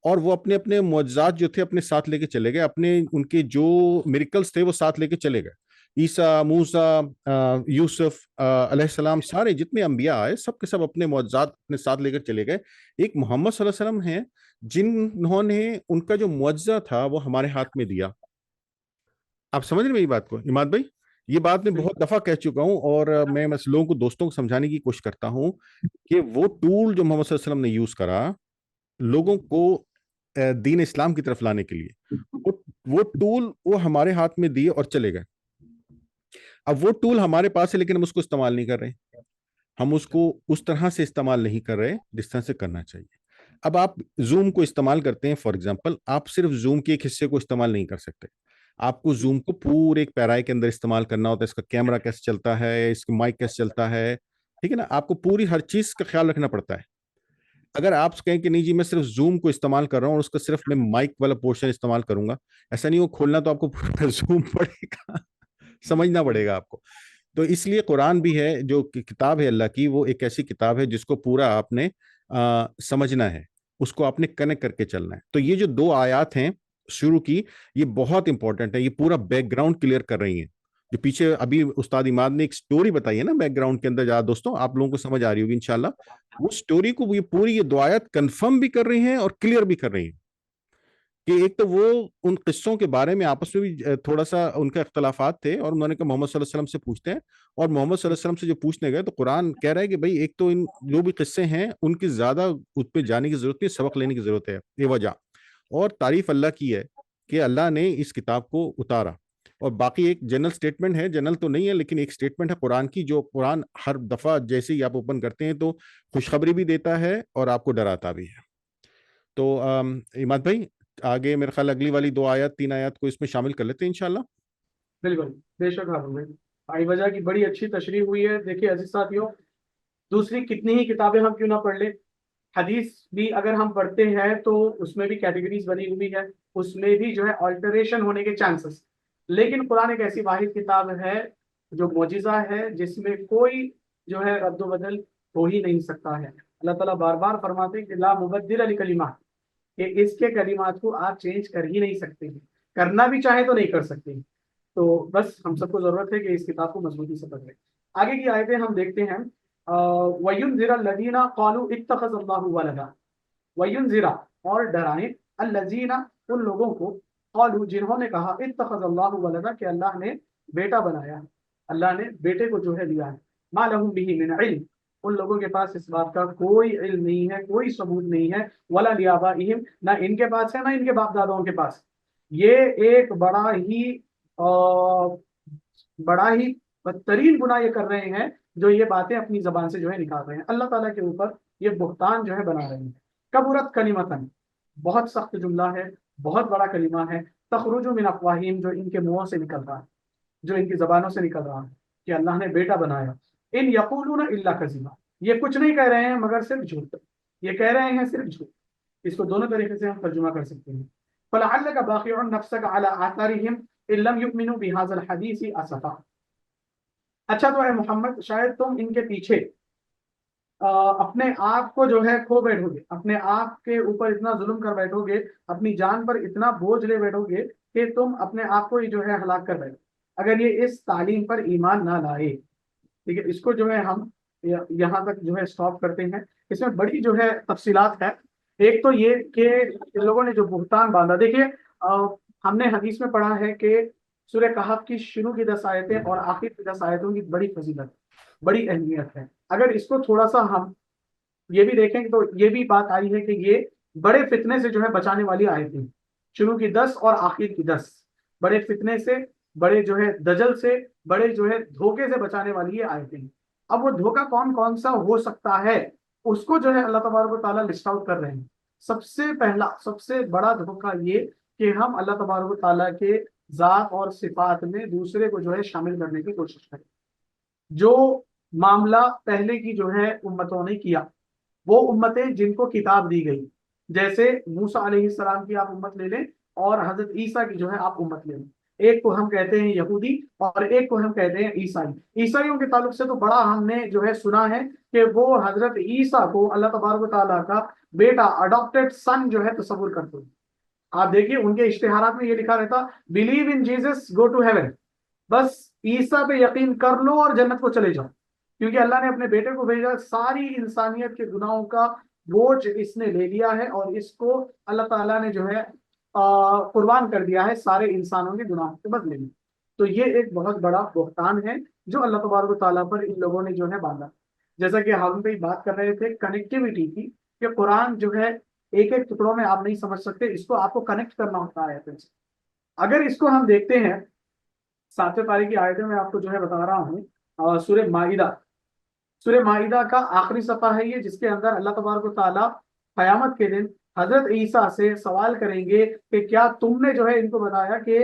اور وہ اپنے اپنے معجزات جو تھے اپنے ساتھ لے کے چلے گئے، اپنے ان کے جو میریکلز تھے وہ ساتھ لے کے چلے گئے۔ عیسیٰ، موسیٰ، یوسف علیہ السلام، سارے جتنے انبیاء آئے سب کے سب اپنے معجزات اپنے ساتھ لے کر چلے گئے۔ ایک محمد صلی اللہ علیہ وسلم ہیں جنہوں نے ان کا جو معجزہ تھا وہ ہمارے ہاتھ میں دیا۔ آپ سمجھ رہے ہیں میری بات کو اماد بھائی؟ یہ بات میں بہت دفعہ کہہ چکا ہوں، اور میں لوگوں کو، دوستوں کو سمجھانے کی کوشش کرتا ہوں کہ وہ ٹول جو محمد صلی اللہ علیہ وسلم نے یوز کرا لوگوں کو دین اسلام کی طرف لانے کے لیے، وہ ٹول وہ ہمارے ہاتھ میں دیے اور چلے گئے۔ اب وہ ٹول ہمارے پاس ہے لیکن ہم اس کو استعمال نہیں کر رہے، ہم اس کو اس طرح سے استعمال نہیں کر رہے جس طرح سے کرنا چاہیے۔ اب آپ زوم کو استعمال کرتے ہیں، فار ایگزامپل، آپ صرف زوم کے ایک حصے کو استعمال نہیں کر سکتے، آپ کو زوم کو پورے ایک پیرائی کے اندر استعمال کرنا ہوتا ہے، اس کا کیمرہ کیسے چلتا ہے، اس کا مائک کیسے چلتا ہے، ٹھیک ہے نا، آپ کو پوری ہر چیز کا خیال رکھنا پڑتا ہے۔ اگر آپ کہیں کہ نہیں جی میں صرف زوم کو استعمال کر رہا ہوں اور اس کا صرف میں مائک والا پورشن استعمال کروں گا، ایسا نہیں، وہ کھولنا تو آپ کو زوم پڑے گا، سمجھنا پڑے گا آپ کو۔ تو اس لیے قرآن بھی ہے جو کتاب ہے اللہ کی، وہ ایک ایسی کتاب ہے جس کو پورا آپ نے سمجھنا ہے، اس کو آپ نے کنیکٹ کر کے چلنا ہے۔ تو یہ جو 2 آیات ہیں شروع کی، یہ بہت امپورٹنٹ ہے، یہ پورا بیک گراؤنڈ کلیئر کر رہی ہیں۔ जो पीछे अभी उस्ताद इमाद ने एक स्टोरी बताई है ना बैकग्राउंड के अंदर, दोस्तों आप लोगों को समझ आ रही होगी इंशाल्लाह, वो स्टोरी को ये पूरी ये दुआयत कंफर्म भी कर रही हैं और क्लियर भी कर रही हैं कि एक तो वो उन किस्सों के बारे में आपस में भी थोड़ा सा उनका इख्तलाफात थे, और उन्होंने कहा मोहम्मद सल्लल्लाहु अलैहि वसल्लम से पूछते हैं, और मोहम्मद सल्लल्लाहु अलैहि वसल्लम से जो पूछने गए तो कुरान कह रहा है कि भाई एक तो इन जो भी किस्से हैं उनकी ज्यादा उस पर जाने की जरूरत नहीं, सबक लेने की जरूरत है, ये वजह। और तारीफ अल्लाह की है कि अल्लाह ने इस किताब को उतारा। और बाकी एक जनरल स्टेटमेंट है, जनरल तो नहीं है लेकिन एक स्टेटमेंट है कुरान की, जो कुरान हर दफा जैसे ही आप ओपन करते हैं तो खुशखबरी भी देता है और आपको डराता भी है। तो इमाद भाई आगे मेरे ख्याल अगली वाली 2 आयत 3 आयत को इसमें शामिल कर लेते हैं इंशाल्लाह। बिल्कुल, बेशक हारून भाई, आई वजह की बड़ी अच्छी तशरीह हुई है। देखिए अजीज साथियों, दूसरी कितनी ही किताबें हम क्यों ना पढ़ ले, हदीस भी अगर हम पढ़ते हैं तो उसमें भी कैटेगरीज बनी हुई है, उसमें भी जो है अल्टरेशन होने के चांसेस। लेकिन कुरान एक ऐसी वाहिद किताब है जो मोजिजा है, जिसमें कोई जो है रद्द बदल हो ही नहीं सकता है। अल्लाह ताला बार बार फरमाते हैं कि ला मुबद्दिल अली कलिमात, कि इसके कलिमात को आप चेंज कर ही नहीं सकते हैं, करना भी चाहे तो नहीं कर सकते हैं। तो बस हम सबको जरूरत है कि इस किताब को मजबूती से पढ़ें। आगे की आयतें हम देखते हैं। वयुनज़िरा लदीना क़ालू इत्तख़ज़ल्लाहु वलदा, वयुनज़िरा और डराएं, अल्लज़ीना उन लोगों को, क़ालू जिन्होंने कहा, इत्तख़ज़ल्लाहु वलदा कि अल्लाह ने बेटा बनाया, अल्लाह ने बेटे को जो है दिया है। मा लहुम बिही मिन इल्म, उन लोगों के पास इस बात का कोई इल्म नहीं है, कोई सबूत नहीं है। वला लिआबाइहिम, ना इनके पास है ना इनके बाप दादाओं के पास। ये एक बड़ा ही बदतरीन गुनाह ये कर रहे हैं, जो ये बातें अपनी जबान से जो है निकाल रहे हैं, अल्लाह ताला के ऊपर ये बुहतान जो है बना रहे हैं। कबुरत कलिमतन, बहुत सख्त जुमला है, बहुत बड़ा कलिमा है, तखरुजु मिन अफवाहिम, जो इनके मुंहों से निकल रहा है, जो इनकी जबानों से निकल रहा है कि अल्लाह ने बेटा बनाया। इन यकूलूना इल्ला कज़िबा, ये कुछ नहीं कह रहे हैं मगर सिर्फ झूठ, ये कह रहे हैं सिर्फ झूठ। इसको दोनों तरीके से हम तर्जुमा कर सकते हैं। फलअल्लका बाक़िउन नफ्सका अला आसारिहिम इन लम युमिनू बिहाज़ल हदीसी असफा। अच्छा तो है मोहम्मद, शायद तुम इनके पीछे अपने आप को जो है खो बैठोगे, अपने आप के ऊपर इतना जुल्म कर बैठोगे, अपनी जान पर इतना बोझ ले बैठोगे कि तुम अपने आप को ही जो है हलाक कर बैठो, अगर ये इस तालीम पर ईमान ना लाए। ठीक है, इसको जो है हम यहाँ तक जो है स्टॉप करते हैं। इसमें बड़ी जो है तफसीलात है। एक तो ये कि इन लोगों ने जो बुहतान बांधा, देखिए हमने हदीस में पढ़ा है कि सूरह कहफ की शुरू की 10 आयतें और आखिर की 10 आयतों की बड़ी फजीलत, बड़ी अहमियत है। अगर इसको थोड़ा सा हम ये भी देखें तो ये भी बात आई है कि ये बड़े फितने से जो है बचाने वाली आयतें, शुरू की 10 और आखिर की 10, बड़े फितने से, बड़े जो है दजल से, बड़े जो है धोखे से बचाने वाली ये आयतें। अब वो धोखा कौन कौन सा हो सकता है, उसको जो है अल्लाह तबारक व तआला लिस्ट आउट कर रहे हैं। सबसे पहला, सबसे बड़ा धोखा ये कि हम अल्लाह तबारक व तआला के जात और सिफात में दूसरे को जो है शामिल करने की कोशिश करें। जो मामला पहले की जो है उम्मतों ने किया, वो उम्मतें जिनको किताब दी गई, जैसे मूसा अलैहिस्सलाम की आप उम्मत ले लें और हजरत ईसा की जो है आप उम्मत ले लें। एक को हम कहते हैं यहूदी और एक को हम कहते हैं ईसाई। ईसाइयों के ताल्लुक से तो बड़ा हमने जो है सुना है कि वो हजरत ईसा को अल्लाह तबारक व तआला का बेटा, अडॉप्टेड सन जो है तस्वुर करते हैं। आप देखिए उनके इश्तिहारात में ये लिखा रहता, believe in Jesus go to heaven, बस ईसा पे यकीन कर लो और जन्नत को चले जाओ, क्योंकि अल्लाह ने अपने बेटे को भेजा, सारी इंसानियत के गुनाहों का बोझ इसने ले लिया है और इसको अल्लाह ताला ने जो है कुर्बान कर दिया है सारे इंसानों के गुनाहों के बदले में। तो ये एक बहुत बड़ा बुहतान है जो अल्लाह तबारक व तआला पर इन लोगों ने जो है बांधा। जैसा कि हारून भाई बात कर रहे थे कनेक्टिविटी की, कि कुरान जो है एक एक टुकड़ों में आप नहीं समझ सकते, इसको आपको कनेक्ट करना होता है। अगर इसको हम देखते हैं, 7वें पारे की आयतें मैं आपको जो है बता रहा हूँ, सूरह माइदा, सूरह माइदा का आखिरी सफ़ा है ये, जिसके अंदर अल्लाह तबारक व तआला क़यामत के दिन हजरत ईसा से सवाल करेंगे कि क्या तुमने जो है इनको बताया कि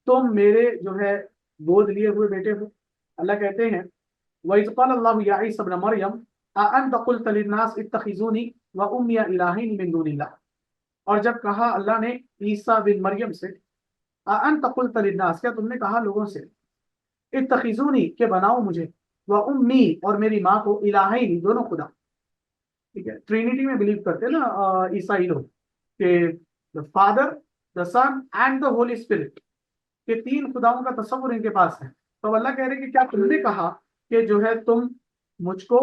तुम मेरे जो है गोद लिए हुए बेटे हो। अल्लाह कहते हैं वइज़ क़ाल अल्लाहु या ईसा इब्न मरियम अअंत क़ुल्त लिन्नास इत्तखिज़ूनी व उम्मी इलाहैन मिन दूनिल्लाह, और जब कहा अल्लाह ने ईसा बिन मरियम से, अअंत क़ुल्त लिन्नास, क्या तुमने कहा लोगों से, इत्तखिज़ूनी के बनाओ मुझे, व उम्मी और मेरी माँ को, इलाहैन दोनों खुदा। ठीक है, ट्रिनिटी में बिलीव करते हैं ना ईसाई लोग, कि the Father, the Son and the Holy Spirit, के 3 खुदाओं का तस्वुर इनके पास है। تو اللہ کہہ رہے کہ کیا تم نے کہا کہ جو ہے تم مجھ کو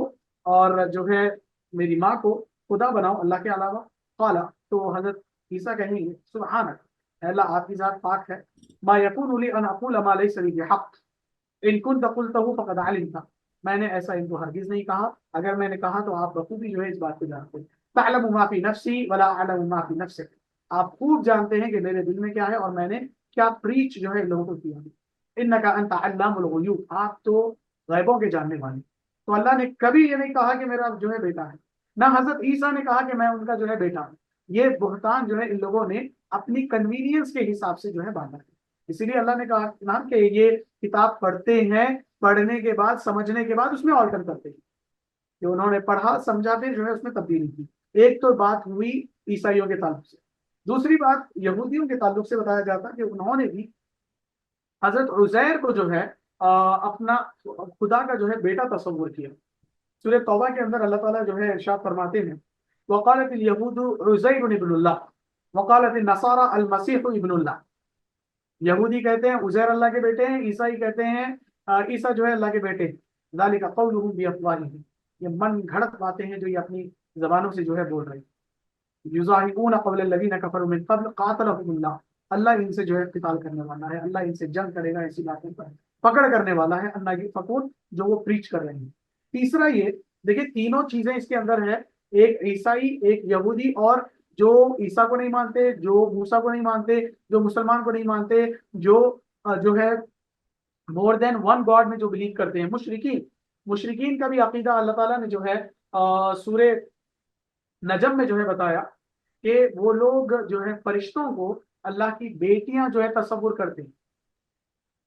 اور جو ہے میری ماں کو خدا بناؤ اللہ کے علاوہ؟ قال، تو حضرت عیسیٰ کہیں گے سبحانک، اے اللہ آپ کی ذات پاک ہے، ما یکون لی ان اقول ما لیس لی بحق ان کنت قلتہ فقد علمت، میں نے ایسا ان کو ہرگز نہیں کہا، اگر میں نے کہا تو آپ بخوبی جو ہے اس بات کو جانتے ہیں، تعلم ما فی نفسی ولا اعلم ما فی نفسک، آپ خوب جانتے ہیں کہ میرے دل میں کیا ہے اور میں نے کیا پریچ جو ہے لوگوں کو کیا ہے، انک انت علام الغیوب، آپ تو غیبوں کے جاننے والے۔ تو اللہ نے کبھی یہ نہیں کہا کہ میرا جو ہے بیٹا ہے، نہ حضرت عیسیٰ نے کہا کہ میں ان کا جو ہے بیٹا ہوں۔ یہ بہتان جو ہے ان لوگوں نے اپنی کنوینئنس کے حساب سے جو ہے باندھا ہے، اسی لیے اللہ نے کہا نا کہ یہ کتاب پڑھتے ہیں، پڑھنے کے بعد سمجھنے کے بعد اس میں آلٹر کرتے ہیں، کہ انہوں نے پڑھا سمجھا پھر جو ہے اس میں تبدیلی کی۔ ایک تو بات ہوئی عیسائیوں کے تعلق سے، دوسری بات یہودیوں کے تعلق سے بتایا جاتا کہ انہوں نے بھی حضرت عزیر کو جو ہے اپنا خدا کا جو ہے بیٹا تصور کیا۔ سورہ توبہ کے اندر اللہ تعالیٰ جو ہے ارشاد فرماتے ہیں وقالت الیہود عزیر ابن اللہ وقالت النصارى المسیح ابن اللہ، یہودی کہتے ہیں عزیر اللہ کے بیٹے ہیں، عیسائی کہتے ہیں عیسیٰ جو ہے اللہ کے بیٹے ہیں، ذالک قولہم بافواہہم، یہ من گھڑت باتیں ہیں جو یہ اپنی زبانوں سے جو ہے بول رہے ہیں، یظاہرون قول الذین کفروا من قبل قاتلہم اللہ، اللہ ان سے جو ہے قتال کرنے والا ہے، اللہ ان سے جنگ کرے گا، ایسی باتیں پر پکڑ کرنے والا ہے، اللہ کی فقول جو وہ پریچ کر رہے ہیں۔ تیسرا یہ دیکھیں تینوں چیزیں اس کے اندر ہے، ایک عیسائی، ایک یہودی، اور جو عیسیٰ کو نہیں مانتے، جو موسیٰ کو نہیں مانتے، جو مسلمان کو نہیں مانتے، جو جو ہے مور دین ون گاڈ میں جو بلیو کرتے ہیں، مشرکین کا بھی عقیدہ اللہ تعالیٰ نے جو ہے سورہ نجم میں جو ہے بتایا کہ وہ لوگ جو ہے فرشتوں کو اللہ کی بیٹیاں جو ہے تصور کرتے ہیں،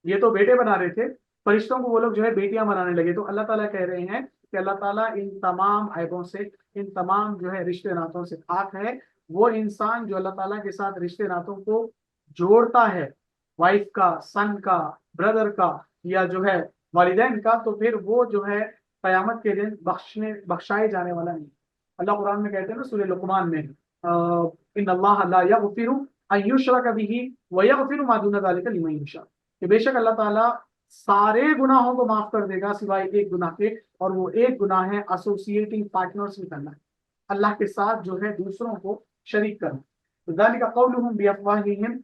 یہ تو بیٹے بنا رہے تھے، فرشتوں کو وہ لوگ جو ہے بیٹیاں بنانے لگے، تو اللہ تعالیٰ کہہ رہے ہیں کہ اللہ تعالیٰ ان تمام عیبوں سے، ان تمام جو ہے رشتے ناتوں سے پاک ہے۔ وہ انسان جو اللہ تعالیٰ کے ساتھ رشتے ناتوں کو جوڑتا ہے، وائف کا، سن کا، بردر کا، یا جو ہے والدین کا، تو پھر وہ جو ہے قیامت کے دن بخشائے جانے والا نہیں۔ اللہ قرآن میں کہتے ہیں نا سورہ لقمان میں ان اللہ لا یغفر ان یشرک بہ ویغفر ما دون ذلک لمن یشاء، کہ بے شک اللہ تعالیٰ سارے گناہوں کو معاف کر دے گا سوائے ایک گناہ کے، اور وہ ایک گناہ ہے ایسوسیٹنگ پارٹنرز میں کرنا، اللہ کے ساتھ جو ہے دوسروں کو شریک کرنا۔ ذالک قولہم بافواہہم،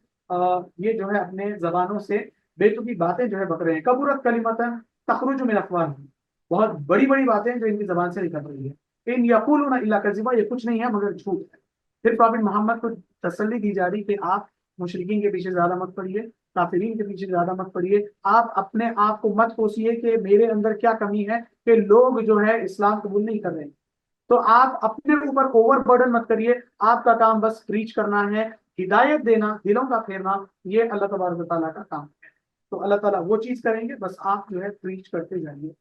یہ جو ہے اپنے زبانوں سے بے تکی باتیں جو ہے بک رہے ہیں، کبرت کلمۃ تخرج من افواہہم، بہت بڑی بڑی باتیں جو ان کی زبان سے نکل رہی ہے، ان یقولون الا کذبا، یہ کچھ نہیں ہے مگر جھوٹ ہے۔ پھر پرافٹ محمد کو تسلی دی جا رہی کہ آپ مشرکین کے پیچھے زیادہ مت پڑیے، کافرین کے پیچھے زیادہ مت پڑیے، آپ اپنے آپ کو مت کوسیے کہ میرے اندر کیا کمی ہے کہ لوگ جو ہے اسلام قبول نہیں کر رہے ہیں، تو آپ اپنے اوپر اوور برڈن مت کریے، آپ کا کام بس پریچ کرنا ہے، ہدایت دینا، دلوں کا پھیرنا، یہ اللہ تبارک و تعالیٰ کا کام ہے۔ تو اللہ تعالیٰ وہ چیز کریں گے، بس آپ جو ہے پریچ کرتے جائیے۔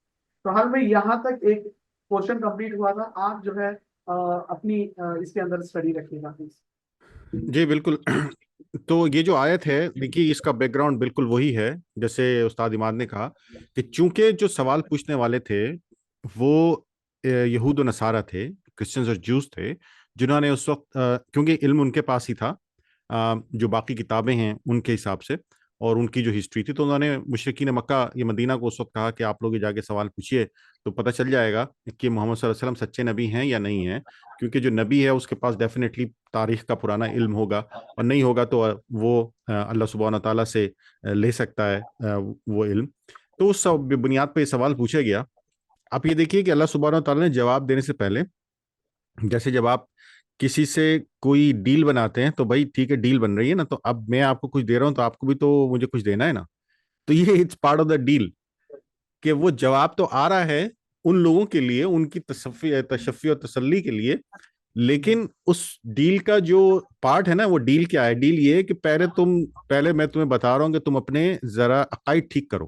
تو حال میں یہاں تک ایک پورشن کمپلیٹ ہوا تھا، آپ جو ہے اپنی اس کے اندر اسٹڈی رکھیے گا پلیز۔ جی بالکل۔ تو یہ جو آیت ہے دیکھیے اس کا بیک گراؤنڈ بالکل وہی ہے جیسے استاد عماد نے کہا کہ چونکہ جو سوال پوچھنے والے تھے وہ یہود و نصارہ تھے، کرسچنز اور جوز تھے، جنہوں نے اس وقت کیونکہ علم ان کے پاس ہی تھا جو باقی کتابیں ہیں ان کے حساب سے اور ان کی جو ہسٹری تھی، تو انہوں نے مشرکین مکہ یا مدینہ کو اس وقت کہا کہ آپ لوگ جا کے سوال پوچھیے تو پتہ چل جائے گا کہ محمد صلی اللہ علیہ وسلم سچے نبی ہیں یا نہیں ہیں، کیونکہ جو نبی ہے اس کے پاس ڈیفینیٹلی تاریخ کا پرانا علم ہوگا، اور نہیں ہوگا تو وہ اللہ سبحانہ تعالیٰ سے لے سکتا ہے وہ علم۔ تو اس بنیاد پہ یہ سوال پوچھا گیا۔ آپ یہ دیکھیے کہ اللہ سبحانہ تعالیٰ نے جواب دینے سے پہلے، جیسے جب آپ کسی سے کوئی ڈیل بناتے ہیں تو بھائی ٹھیک ہے ڈیل بن رہی ہے نا، تو اب میں آپ کو کچھ دے رہا ہوں تو آپ کو بھی تو مجھے کچھ دینا ہے نا، تو یہ it's part of the deal کہ وہ جواب تو آ رہا ہے ان لوگوں کے لیے، ان کی تشفی اور تسلی کے لیے، لیکن اس ڈیل کا جو پارٹ ہے نا، وہ ڈیل کیا ہے؟ ڈیل یہ ہے کہ پہلے میں تمہیں بتا رہا ہوں کہ تم اپنے ذرا عقائد ٹھیک کرو،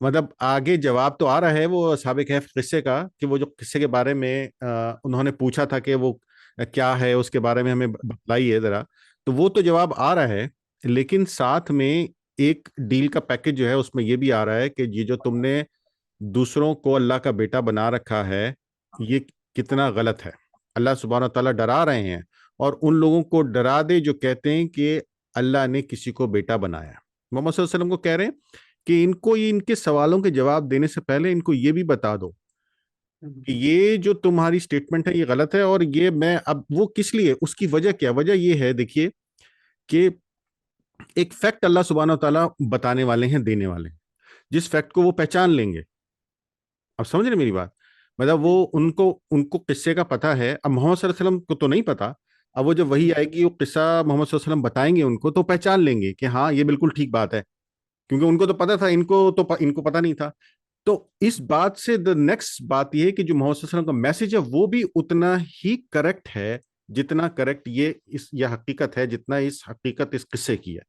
مطلب آگے جواب تو آ رہا ہے وہ اصحاب کہف قصے کا، کہ وہ جو قصے کے بارے میں انہوں نے پوچھا تھا کہ وہ کیا ہے، اس کے بارے میں ہمیں بتلائیے ذرا، تو وہ تو جواب آ رہا ہے، لیکن ساتھ میں ایک ڈیل کا پیکج جو ہے اس میں یہ بھی آ رہا ہے کہ یہ جو تم نے دوسروں کو اللہ کا بیٹا بنا رکھا ہے یہ کتنا غلط ہے۔ اللہ سبحانہ تعالیٰ ڈرا رہے ہیں، اور ان لوگوں کو ڈرا دے جو کہتے ہیں کہ اللہ نے کسی کو بیٹا بنایا۔ محمد صلی اللہ علیہ وسلم کو کہہ رہے ہیں کہ ان کو ان کے سوالوں کے جواب دینے سے پہلے ان کو یہ بھی بتا دو کہ یہ جو تمہاری سٹیٹمنٹ ہے یہ غلط ہے، اور یہ میں اب وہ کس لیے، اس کی وجہ کیا، وجہ یہ ہے دیکھیے کہ ایک فیکٹ اللہ سبحانہ و تعالیٰ بتانے والے ہیں، دینے والے ہیں، جس فیکٹ کو وہ پہچان لیں گے. اب سمجھ رہے میری بات؟ مطلب وہ ان کو قصے کا پتہ ہے. اب محمد صلی اللہ علیہ وسلم کو تو نہیں پتا. اب وہ جب وہی آئے گی، وہ قصہ محمد صلی اللہ علیہ وسلم بتائیں گے ان کو، تو پہچان لیں گے کہ ہاں یہ بالکل ٹھیک بات ہے، کیونکہ ان کو تو پتا تھا، ان کو پتا نہیں تھا. تو اس بات سے دا نیکسٹ بات یہ ہے کہ جو محمد صلی اللہ علیہ وسلم کا میسج ہے وہ بھی اتنا ہی کریکٹ ہے جتنا کریکٹ یہ حقیقت ہے، جتنا اس قصے کی ہے.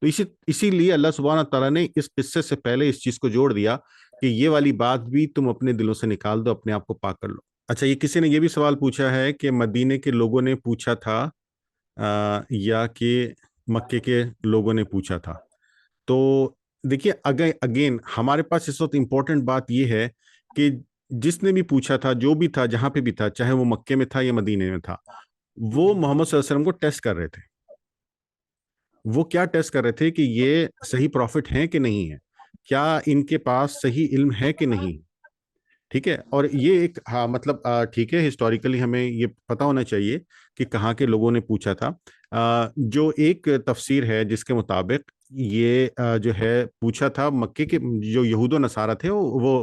تو اسی لیے اللہ سبحانہ تعالیٰ نے اس قصے سے پہلے اس چیز کو جوڑ دیا کہ یہ والی بات بھی تم اپنے دلوں سے نکال دو، اپنے آپ کو پاک کر لو. اچھا، یہ کسی نے یہ بھی سوال پوچھا ہے کہ مدینے کے لوگوں نے پوچھا تھا یا کہ مکے کے لوگوں نے پوچھا تھا. تو دیکھیے اگین ہمارے پاس اس وقت امپورٹنٹ بات یہ ہے کہ جس نے بھی پوچھا تھا، جو بھی تھا، جہاں پہ بھی تھا، چاہے وہ مکے میں تھا یا مدینے میں تھا، وہ محمد صلی اللہ علیہ وسلم کو ٹیسٹ کر رہے تھے. وہ کیا ٹیسٹ کر رہے تھے کہ یہ صحیح پروفٹ ہیں کہ نہیں ہے، کیا ان کے پاس صحیح علم ہے کہ نہیں. ٹھیک ہے. اور یہ ایک ہاں مطلب ٹھیک ہے، ہسٹوریکلی ہمیں یہ پتا ہونا چاہیے کہ کہاں کے لوگوں نے پوچھا تھا. جو ایک تفسیر ہے جس کے مطابق یہ جو ہے پوچھا تھا مکے کے جو یہود و نصارہ تھے، وہ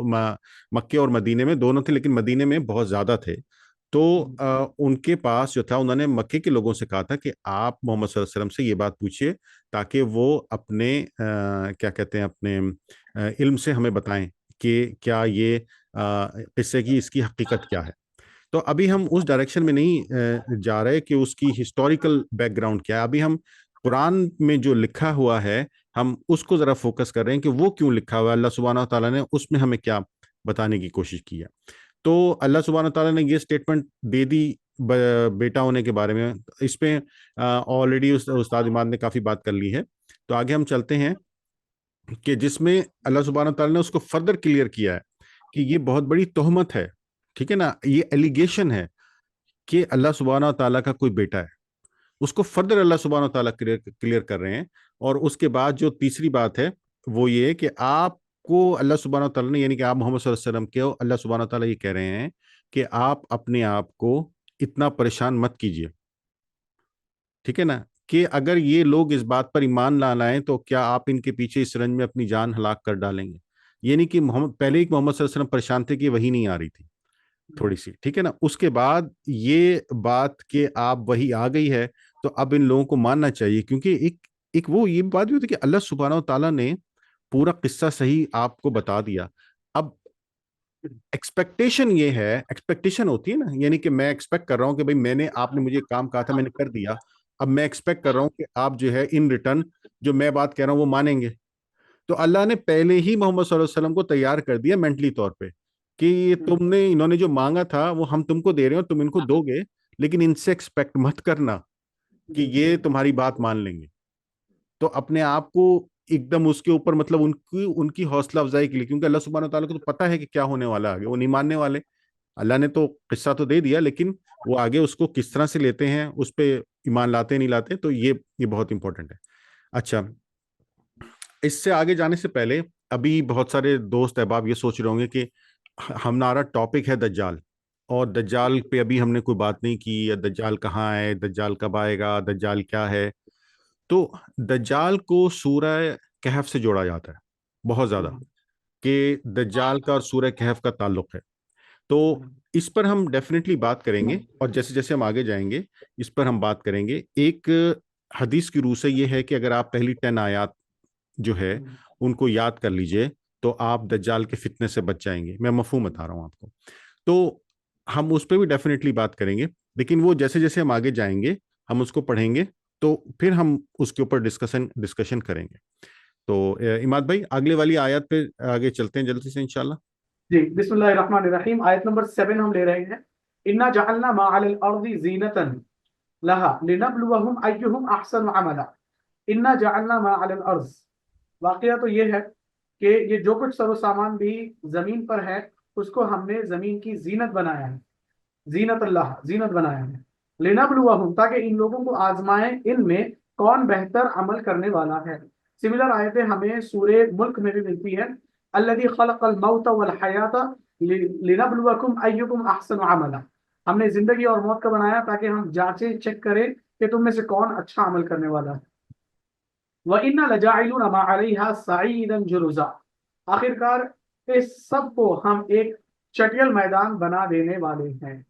مکے اور مدینے میں دونوں تھے، لیکن مدینے میں بہت زیادہ تھے. تو ان کے پاس جو تھا، انہوں نے مکے کے لوگوں سے کہا تھا کہ آپ محمد صلی اللہ علیہ وسلم سے یہ بات پوچھیے تاکہ وہ اپنے کیا کہتے ہیں، اپنے علم سے ہمیں بتائیں کہ کیا یہ قصے کی اس کی حقیقت کیا ہے. تو ابھی ہم اس ڈائریکشن میں نہیں جا رہے کہ اس کی ہسٹوریکل بیک گراؤنڈ کیا ہے. ابھی ہم قرآن میں جو لکھا ہوا ہے ہم اس کو ذرا فوکس کر رہے ہیں کہ وہ کیوں لکھا ہوا ہے، اللہ سبحانہ تعالیٰ نے اس میں ہمیں کیا بتانے کی کوشش کی ہے. تو اللہ سبحانہ تعالیٰ نے یہ سٹیٹمنٹ دے دی بیٹا ہونے کے بارے میں. اس پہ آلریڈی استاد عماد نے کافی بات کر لی ہے. تو آگے ہم چلتے ہیں کہ جس میں اللہ سبحانہ تعالیٰ نے اس کو فردر کلیئر کیا ہے کہ یہ بہت بڑی تہمت ہے. ٹھیک ہے نا، یہ ایلیگیشن ہے کہ اللہ سبحانہ تعالیٰ کا کوئی بیٹا ہے. اس کو فردر اللہ سبحانہ تعالیٰ کلیئر کر رہے ہیں. اور اس کے بعد جو تیسری بات ہے وہ یہ کہ آپ کو اللہ سبحانہ تعالیٰ نے، یعنی کہ آپ محمد صلی اللہ علیہ وسلم کے اللہ سبحانہ تعالیٰ یہ کہہ رہے ہیں کہ آپ اپنے آپ کو اتنا پریشان مت کیجیے. ٹھیک ہے نا، کہ اگر یہ لوگ اس بات پر ایمان نہ لائیں تو کیا آپ ان کے پیچھے اس رنج میں اپنی جان ہلاک کر ڈالیں گے. یعنی کہ پہلے ہی محمد صلی اللہ علیہ وسلم پریشان تھے کہ وہی نہیں آ رہی تھی تھوڑی سی. ٹھیک ہے نا، اس کے بعد یہ بات کہ آپ وہی آ گئی ہے تو اب ان لوگوں کو ماننا چاہیے، کیونکہ ایک وہ یہ بات بھی ہوتی ہے کہ اللہ سبحانہ و تعالیٰ نے پورا قصہ صحیح آپ کو بتا دیا. اب ایکسپیکٹیشن یہ ہے، ایکسپیکٹیشن ہوتی ہے نا، یعنی کہ میں ایکسپیکٹ کر رہا ہوں کہ بھائی آپ نے مجھے کام کہا تھا، میں نے کر دیا. اب میں ایکسپیکٹ کر رہا ہوں کہ آپ جو ہے ان ریٹرن جو میں بات کہہ رہا ہوں وہ مانیں گے. تو اللہ نے پہلے ہی محمد صلی اللہ علیہ وسلم کو تیار کر دیا مینٹلی طور پہ کہ یہ انہوں نے جو مانگا تھا وہ ہم تم کو دے رہے ہو، تم ان کو دو گے، لیکن ان سے ایکسپیکٹ مت کرنا کہ یہ تمہاری بات مان لیں گے. تو اپنے آپ کو ایک دم اس کے اوپر مطلب ان کی حوصلہ افزائی کے لیے، کیونکہ اللہ سبحانہ تعالیٰ کو تو پتا ہے کہ کیا ہونے والا ہے آگے، وہ نہیں ماننے والے. اللہ نے تو قصہ تو دے دیا، لیکن وہ آگے اس کو کس طرح سے لیتے ہیں، اس پہ ایمان لاتے نہیں لاتے. تو یہ بہت امپورٹنٹ ہے. اچھا، اس سے آگے جانے سے پہلے ابھی بہت سارے دوست احباب یہ سوچ رہے ہوں گے کہ ہمارا ٹاپک ہے دجال، اور دجال پہ ابھی ہم نے کوئی بات نہیں کی، دجال کہاں ہے، دجال کب آئے گا، دجال کیا ہے. تو دجال کو سورہ کہف سے جوڑا جاتا ہے بہت زیادہ، کہ دجال کا اور سورہ کہف کا تعلق ہے. تو اس پر ہم ڈیفینیٹلی بات کریں گے، اور جیسے جیسے ہم آگے جائیں گے اس پر ہم بات کریں گے. ایک حدیث کی روح سے یہ ہے کہ اگر آپ پہلی 10 آیات جو ہے ان کو یاد کر لیجئے تو آپ دجال کے فتنے سے بچ جائیں گے. میں مفہوم بتا رہا ہوں آپ کو. تو ہم اس پہ بھی ڈیفینیٹلی بات کریں گے، لیکن وہ جیسے جیسے ہم آگے جائیں گے ہم اس کو پڑھیں گے تو پھر ہم اس کے اوپر ڈسکشن کریں گے. تو اماد بھائی اگلے والی آیات پہ آگے چلتے ہیں جلدی سے انشاءاللہ. جی، بسم اللہ الرحمن الرحیم. آیت نمبر 7 ہم لے رہے ہیں. انا جعلنا ما علی الارض زینتا لها لنبلوہم ایہم احسن عملا. انا جعلنا ما علی الارض، واقعہ تو یہ ہے کہ یہ جو کچھ سر و سامان بھی زمین پر ہے اس کو ہم نے زمین کی زینت بنایا ہے، زینت اللہ، زینت بنایا ہے. لنبلوہم، تاکہ ان لوگوں کو آزمائیں ان میں کون بہتر عمل کرنے والا ہے. सिमिलर आयतें हमें सूरे मुल्क में भी मिलती है, अल्लज़ी खलक़ल मौत वल हयाता लिनब्लुवकुम अय्युकुम अहसनु अमला। हमने जिंदगी और मौत का बनाया ताकि हम जांचें चेक करें कि तुम में से कौन अच्छा अमल करने वाला है। व इन्ना लजाइलून मा अलैहा सईदन जुरुजा। आखिरकार इस सब को हम एक चटियल मैदान बना देने वाले हैं।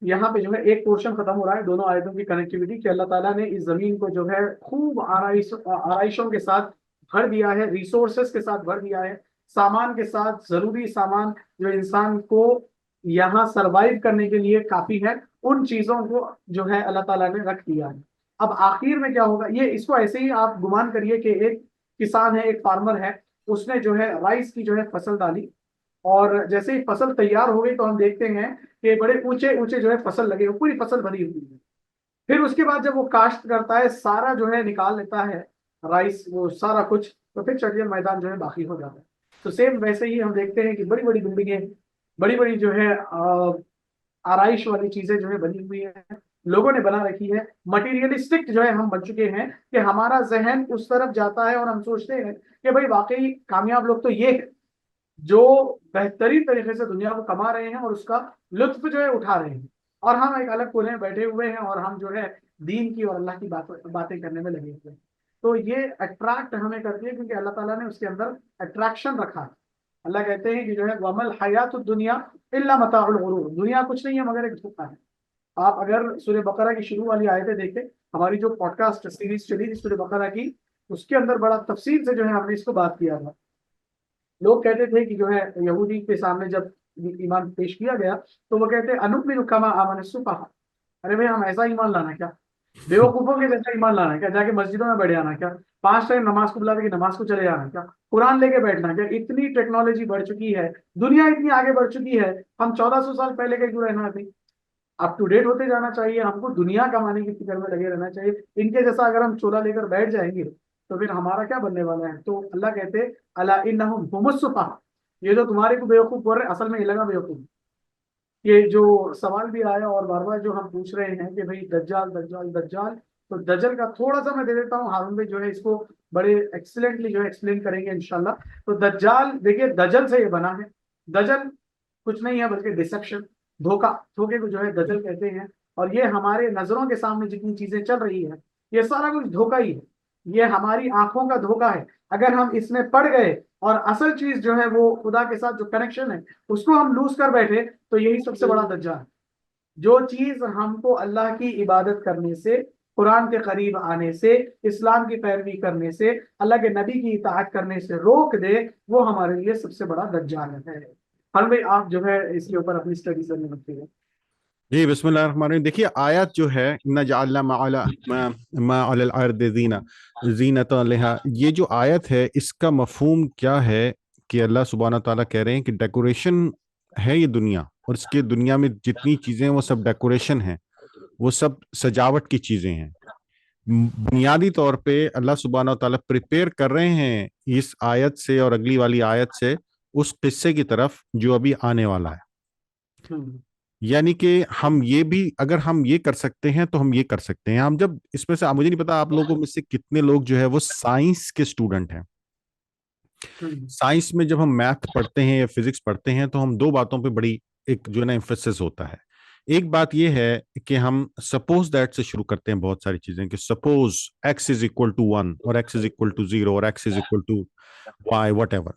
यहाँ पे जो है एक पोर्शन खत्म हो रहा है, दोनों आयतों की कनेक्टिविटी, कि अल्लाह ताला ने इस जमीन को जो है खूब आराइशों के साथ भर दिया है, रिसोर्सेस के साथ भर दिया है, सामान के साथ, जरूरी सामान जो इंसान को यहाँ सरवाइव करने के लिए काफी है, उन चीजों को जो है अल्लाह ताला ने रख दिया है। अब आखिर में क्या होगा, ये इसको ऐसे ही आप गुमान करिए कि एक किसान है, एक फार्मर है, उसने जो है राइस की जो है फसल डाली, और जैसे ही फसल तैयार हो गई तो हम देखते हैं कि बड़े ऊंचे ऊंचे जो है फसल लगे हुए, पूरी फसल भरी हुई है। फिर उसके बाद जब वो काश्त करता है, सारा जो है निकाल लेता है राइस, वो सारा कुछ, तो फिर चटियल मैदान जो है बाकी हो जाता है। तो सेम वैसे ही हम देखते हैं कि बड़ी बड़ी बिल्डिंगें, बड़ी बड़ी जो है आराइश वाली चीजें जो है बनी हुई है, लोगों ने बना रखी है, मटीरियलिस्टिक जो है हम बन चुके हैं कि हमारा जहन उस तरफ जाता है और हम सोचते हैं कि भाई वाकई कामयाब लोग तो ये है जो बेहतरीन तरीके से दुनिया को कमा रहे हैं और उसका लुत्फ जो है उठा रहे हैं, और हम एक अलग कोने में बैठे हुए हैं और हम जो है दीन की और अल्लाह की बातें करने में लगे हुए हैं। तो ये अट्रैक्ट हमें करती है, क्योंकि अल्लाह ताला ने उसके अंदर अट्रैक्शन रखा है। अल्लाह कहते हैं कि जो है वमल हयातुद दुनिया इल्ला मताउल गुरूर, दुनिया कुछ नहीं है मगर एक धोखा है। आप अगर सूरह बकरा की शुरू वाली आयतें देखें, हमारी जो पॉडकास्ट सीरीज चली थी सूरह बकरा की, उसके अंदर बड़ा तफसील से जो है हमने इसको बात किया था। लोग कहते थे कि जो है यहूदी के सामने जब ईमान पेश किया गया तो वो कहते अनुमिनु कमा आमन सुफहा, अरे भाई हम ऐसा ईमान लाना क्या, बेवकूफों के जैसा ईमान लाना क्या, जाके मस्जिदों में बैठ जाना क्या, 5 टाइम नमाज को बुलावे कि नमाज को चले जाना क्या, कुरान लेके बैठना क्या। इतनी टेक्नोलॉजी बढ़ चुकी है, दुनिया इतनी आगे बढ़ चुकी है, हम 1400 साल पहले के क्यों रहना थे। अप टू डेट होते जाना चाहिए, हमको दुनिया कमाने की फिक्र में लगे रहना चाहिए। इनके जैसा अगर हम चोला लेकर बैठ जाएंगे तो फिर हमारा क्या बनने वाला है। तो अल्लाह कहते अला इन्नहुम हुमुस सुफहा, ये जो तुम्हारे को बेवकूफ बोल रहे हैं असल में ये लगा बेवकूफ। ये जो सवाल भी आया और बार बार जो हम पूछ रहे हैं कि भाई दज्जाल दज्जाल दज्जाल, तो दज्जल का थोड़ा सा मैं दे देता हूँ, हारून भाई जो है इसको बड़े एक्सीलेंटली जो है एक्सप्लेन करेंगे इंशाल्लाह। तो दज्जाल देखिए दजल से ये बना है, दजल कुछ नहीं है बल्कि डिसेप्शन, धोखा, धोखे को जो है दजल कहते हैं। और ये हमारे नजरों के सामने जितनी चीजें चल रही है ये सारा कुछ धोखा ही है, ये हमारी आंखों का धोखा है। अगर हम इसमें पड़ गए और असल चीज जो है वो खुदा के साथ जो कनेक्शन है उसको हम लूज कर बैठे, तो यही सबसे बड़ा दज्जाल है। जो चीज हमको अल्लाह की इबादत करने से, कुरान के करीब आने से, इस्लाम की पैरवी करने से, अल्लाह के नबी की इताअत करने से रोक दे, वो हमारे लिए सबसे बड़ा दज्जाल है। हर भाई आप जो है इसके ऊपर अपनी स्टडी करने लगते हैं। जी बिस्मिल्लाहिर्रहमानिर्रहीम। देखिए आयत जो है इन्ना जअलना मा अलल अर्द ज़ीना ज़ीनतन लहा, ये जो आयत है इसका मफहूम क्या है कि अल्लाह सुब्हानहू तआला कह रहे हैं कि डेकोरेशन है ये दुनिया, और इसके दुनिया में जितनी चीज़ें हैं वो सब डेकोरेशन है, वो सब सजावट की चीज़ें हैं। बुनियादी तौर पे अल्लाह सुब्हानहू तआला प्रिपेयर कर रहे हैं इस आयत से और अगली वाली आयत से उस किस्से की तरफ जो अभी आने वाला है। हम्म, यानी कि हम ये भी, अगर हम ये कर सकते हैं तो हम ये कर सकते हैं। हम जब इसमें से, मुझे नहीं पता आप लोगों में से कितने लोग जो है वो साइंस के स्टूडेंट हैं। हम्म, साइंस में जब हम मैथ पढ़ते हैं या फिजिक्स पढ़ते हैं तो हम दो बातों पे बड़ी एक जो है ना एम्फेसिस होता है। एक बात ये है कि हम सपोज दैट से शुरू करते हैं बहुत सारी चीजें, कि suppose X is equal to 1 और एक्स इज इक्वल टू 0 और X is equal to Y whatever.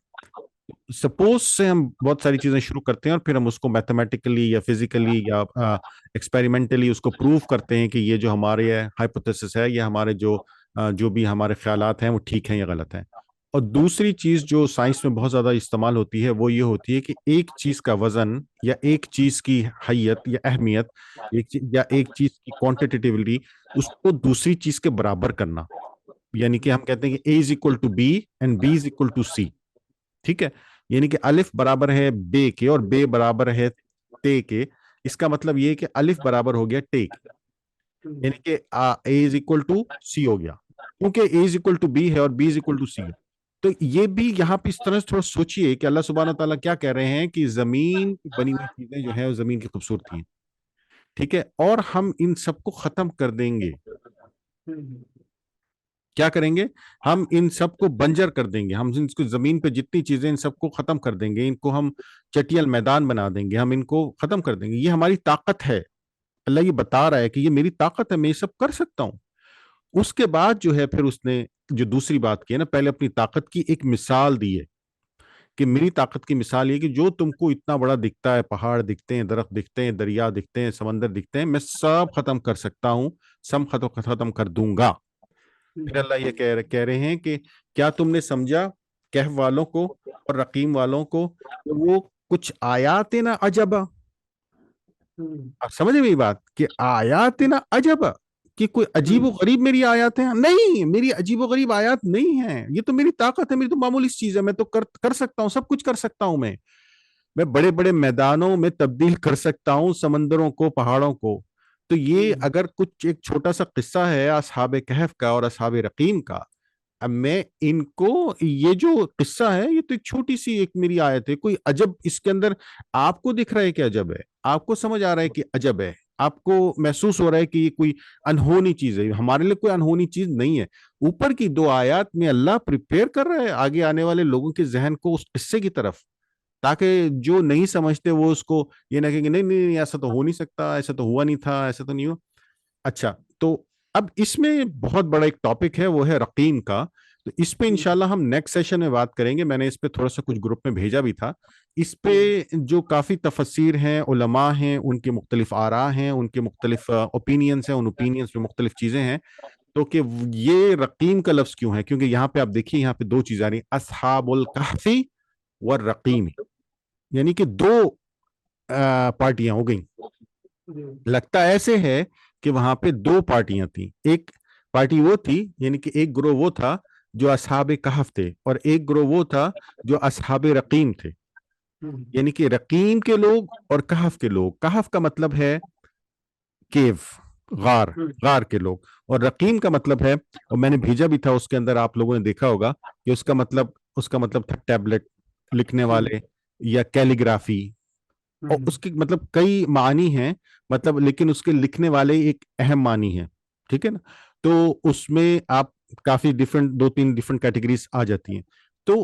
Suppose से हम बहुत सारी चीजें शुरू करते हैं और फिर हम उसको मैथमेटिकली या फिजिकली या एक्सपेरिमेंटली उसको प्रूव करते हैं कि ये जो हमारे हाइपोथेसिस है, ये हमारे जो भी हमारे ख्यालात हैं वो ठीक हैं या गलत हैं। और दूसरी चीज जो साइंस में बहुत ज्यादा इस्तेमाल होती है वो ये होती है कि एक चीज का वजन या एक चीज की हैयत या अहमियत, या एक चीज की क्वांटिटेटिवली उसको दूसरी चीज के बराबर करना। यानी कि हम कहते हैं कि A is equal to B and B is equal to C. ठीक है, यानी कि अलिफ बराबर है बे के और बे बराबर है ते के। इसका मतलब ये है कि अलिफ बराबर हो गया टे के, हम्म, यानी कि ए इज इक्वल टू सी हो गया, क्योंकि ए इज इक्वल टू बी है और बी इज इक्वल टू सी है। तो ये भी यहाँ पे इस तरह से थोड़ा सोचिए कि अल्लाह सुब्हानहू तआला क्या कह रहे हैं कि जमीन की बनी हुई चीजें जो है वो जमीन की खूबसूरती है, ठीक है, और हम इन सबको खत्म कर देंगे। हम्म, کیا کریں گے؟ ہم ان سب کو بنجر کر دیں گے، ہم ان کو زمین پہ جتنی چیزیں ان سب کو ختم کر دیں گے، ان کو ہم چٹیل میدان بنا دیں گے، ہم ان کو ختم کر دیں گے۔ یہ ہماری طاقت ہے، اللہ یہ بتا رہا ہے کہ یہ میری طاقت ہے، میں یہ سب کر سکتا ہوں۔ اس کے بعد جو ہے پھر اس نے جو دوسری بات کی ہے نا، پہلے اپنی طاقت کی ایک مثال دی ہے کہ میری طاقت کی مثال یہ کہ جو تم کو اتنا بڑا دکھتا ہے، پہاڑ دکھتے ہیں، درخت دکھتے ہیں، دریا دکھتے ہیں، سمندر دکھتے ہیں، میں سب ختم کر سکتا ہوں، سب ختم کر دوں گا۔ پھر اللہ یہ کہہ رہے ہیں کہ کیا تم نے سمجھا کہف والوں کو اور رقیم والوں کو کہ وہ کچھ آیات نا عجبا، آپ سمجھ میری بات کہ آیات نا عجبا، کہ کوئی عجیب و غریب میری آیات ہیں؟ نہیں، میری عجیب و غریب آیات نہیں ہیں، یہ تو میری طاقت ہے، میری تو معمولی چیز ہے، میں تو کر سکتا ہوں، سب کچھ کر سکتا ہوں، میں بڑے بڑے میدانوں میں تبدیل کر سکتا ہوں سمندروں کو، پہاڑوں کو۔ تو یہ اگر کچھ ایک چھوٹا سا قصہ ہے اصحاب کہف کا اور اصحاب رقیم کا، اب میں ان کو یہ جو قصہ ہے یہ تو ایک چھوٹی سی ایک میری آیت ہے، کوئی عجب اس کے اندر آپ کو دکھ رہا ہے کہ عجب ہے، آپ کو سمجھ آ رہا ہے کہ عجب ہے، آپ کو محسوس ہو رہا ہے کہ یہ کوئی انہونی چیز ہے؟ ہمارے لیے کوئی انہونی چیز نہیں ہے۔ اوپر کی دو آیات میں اللہ پریپیئر کر رہا ہے آگے آنے والے لوگوں کے ذہن کو اس قصے کی طرف، تاکہ جو نہیں سمجھتے وہ اس کو یہ نہ کہیں کہ نہیں نہیں نہیں، ایسا تو ہو نہیں سکتا، ایسا تو ہوا نہیں تھا، ایسا تو نہیں ہوا۔ اچھا، تو اب اس میں بہت بڑا ایک ٹاپک ہے، وہ ہے رقیم کا، تو اس پہ انشاءاللہ ہم نیکسٹ سیشن میں بات کریں گے۔ میں نے اس پہ تھوڑا سا کچھ گروپ میں بھیجا بھی تھا، اس پہ جو کافی تفسیر ہیں، علماء ہیں، ان کے مختلف آراء ہیں، ان کے مختلف اوپینینز ہیں، ان اوپینینز پہ مختلف چیزیں ہیں۔ تو کہ یہ رقیم کا لفظ کیوں ہے؟ کیونکہ یہاں پہ آپ دیکھیے، یہاں پہ دو چیزیں آ رہی ہیں، اصحاب الکہف والرقیم، یعنی کہ دو پارٹیاں ہو گئیں۔ لگتا ایسے ہے کہ وہاں پہ دو پارٹیاں تھیں، ایک پارٹی وہ تھی، یعنی کہ ایک گروہ وہ تھا جو اصحاب کہف تھے، اور ایک گروہ وہ تھا جو اصحاب رقیم تھے، یعنی کہ رقیم کے لوگ اور کہف کے لوگ۔ کہف کا مطلب ہے کیو، غار، غار کے لوگ، اور رقیم کا مطلب ہے، اور میں نے بھیجا بھی تھا اس کے اندر، آپ لوگوں نے دیکھا ہوگا کہ اس کا مطلب تھا ٹیبلٹ، لکھنے والے یا کیلیگرافی، اور اس کے مطلب کئی معنی ہیں، مطلب لیکن اس کے لکھنے والے ایک اہم معنی ہے، ٹھیک ہے نا؟ تو اس میں آپ کافی دو تین ڈفرنٹ کیٹیگریز آ جاتی ہیں۔ تو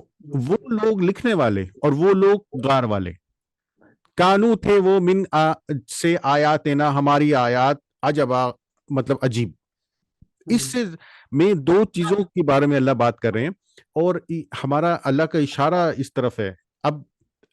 وہ لوگ لکھنے والے اور وہ لوگ غار والے، کانو تھے وہ من سے آیاتنا، ہماری آیات، عجبا مطلب عجیب۔ اس سے میں دو چیزوں کے بارے میں اللہ بات کر رہے ہیں، اور ہمارا اللہ کا اشارہ اس طرف ہے۔ اب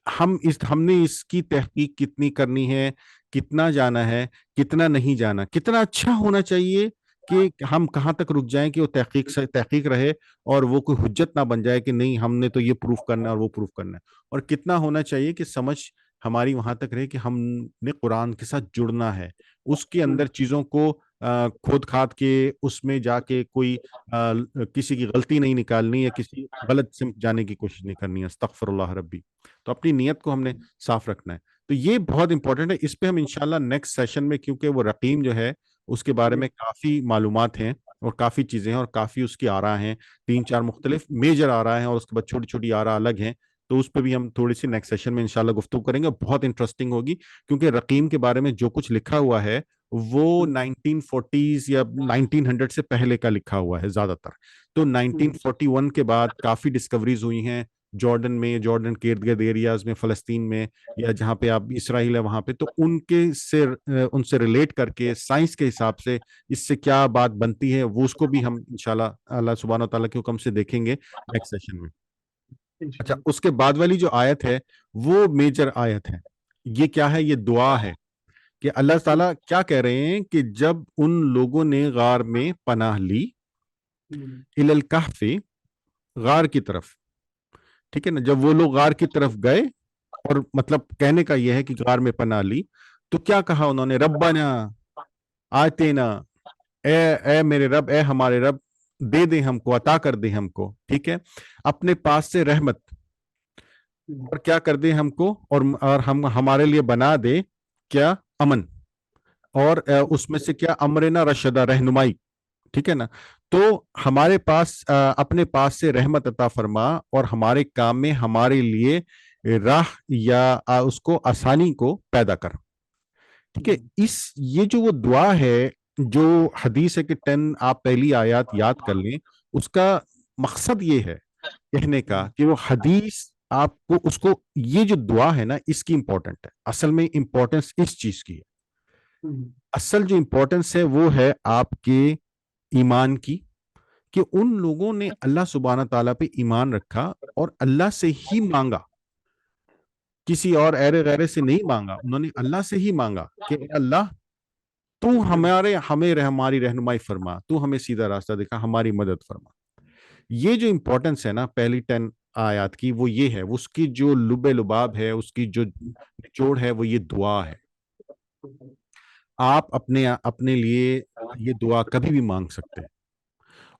ہم نے اس کی تحقیق کتنی کرنی ہے، کتنا جانا ہے، کتنا نہیں جانا، کتنا اچھا ہونا چاہیے کہ ہم کہاں تک رک جائیں کہ وہ تحقیق رہے، اور وہ کوئی حجت نہ بن جائے کہ نہیں ہم نے تو یہ پروف کرنا ہے اور وہ پروف کرنا ہے، اور کتنا ہونا چاہیے کہ سمجھ ہماری وہاں تک رہے کہ ہم نے قرآن کے ساتھ جڑنا ہے، اس کے اندر چیزوں کو کھود کھاد کے اس میں جا کے کوئی کسی کی غلطی نہیں نکالنی، یا کسی غلط سمت جانے کی کوشش نہیں کرنی ہے، استغفر اللہ ربی۔ تو اپنی نیت کو ہم نے صاف رکھنا ہے، تو یہ بہت امپورٹنٹ ہے۔ اس پہ ہم انشاءاللہ نیکسٹ سیشن میں، کیونکہ وہ رقیم جو ہے اس کے بارے میں کافی معلومات ہیں اور کافی چیزیں ہیں اور کافی اس کی آراء ہیں، 3-4 مختلف میجر آراء ہیں، اور اس کے بعد چھوٹی چھوٹی آراء الگ ہیں، تو اس پہ بھی ہم تھوڑی سی نیکسٹ سیشن میں انشاءاللہ گفتگو کریں گے، بہت انٹرسٹنگ ہوگی، کیونکہ رقیم کے بارے میں جو کچھ لکھا ہوا ہے وہ 1940s یا 1900 سے پہلے کا لکھا ہوا ہے زیادہ تر۔ تو 1941 کے بعد کافی ڈسکوریز ہوئی ہیں جارڈن میں، جارڈن کے ارد گرد ایریاز میں، فلسطین میں، یا جہاں پہ آپ اسرائیل ہے وہاں پہ، تو ان سے ریلیٹ کر کے سائنس کے حساب سے اس سے کیا بات بنتی ہے، وہ اس کو بھی ہم انشاءاللہ اللہ سبحانہ وتعالیٰ کے حکم سے دیکھیں گے نیکسٹ سیشن میں۔ اچھا، اس کے بعد والی جو آیت ہے وہ میجر آیت ہے۔ یہ کیا ہے؟ یہ دعا ہے کہ اللہ تعالیٰ کیا کہہ رہے ہیں کہ جب ان لوگوں نے غار میں پناہ لی، الی الکہف، غار کی طرف، ٹھیک ہے نا، جب وہ لوگ غار کی طرف گئے، اور مطلب کہنے کا یہ ہے کہ غار میں پناہ لی، تو کیا کہا انہوں نے؟ ربنا آتینا، اے میرے رب، اے ہمارے رب، دے دے ہم کو، عطا کر دے ہم کو، ٹھیک ہے، اپنے پاس سے رحمت، اور کیا کر دے ہم کو، اور ہم ہمارے لیے بنا دے کیا؟ امن، اور اس میں سے کیا؟ امرنا رشدہ، رہنمائی، ٹھیک ہے نا۔ تو ہمارے پاس اپنے پاس سے رحمت عطا فرما، اور ہمارے کام میں ہمارے لیے راہ یا اس کو آسانی کو پیدا کر، ٹھیک ہے۔ یہ جو وہ دعا ہے، جو حدیث ہے کہ 10 آپ پہلی آیات یاد کر لیں، اس کا مقصد یہ ہے کہنے کا کہ وہ حدیث آپ کو اس کو یہ جو دعا ہے نا اس کی امپورٹنٹ ہے. اصل میں امپورٹنس اس چیز کی ہے. اصل جو امپورٹنس ہے وہ ہے آپ کے ایمان کی, کہ ان لوگوں نے اللہ سبحانہ تعالیٰ پہ ایمان رکھا اور اللہ سے ہی مانگا, کسی اور ایرے غیرے سے نہیں مانگا, انہوں نے اللہ سے ہی مانگا کہ اے اللہ تو ہماری رہنمائی فرما, تو ہمیں سیدھا راستہ دکھا, ہماری مدد فرما. یہ جو امپورٹنس ہے نا پہلی 10 آیات کی وہ یہ ہے, اس کی جو لب لباب ہے, اس کی جو نچوڑ ہے وہ یہ دعا ہے. آپ اپنے لیے یہ دعا کبھی بھی مانگ سکتے ہیں,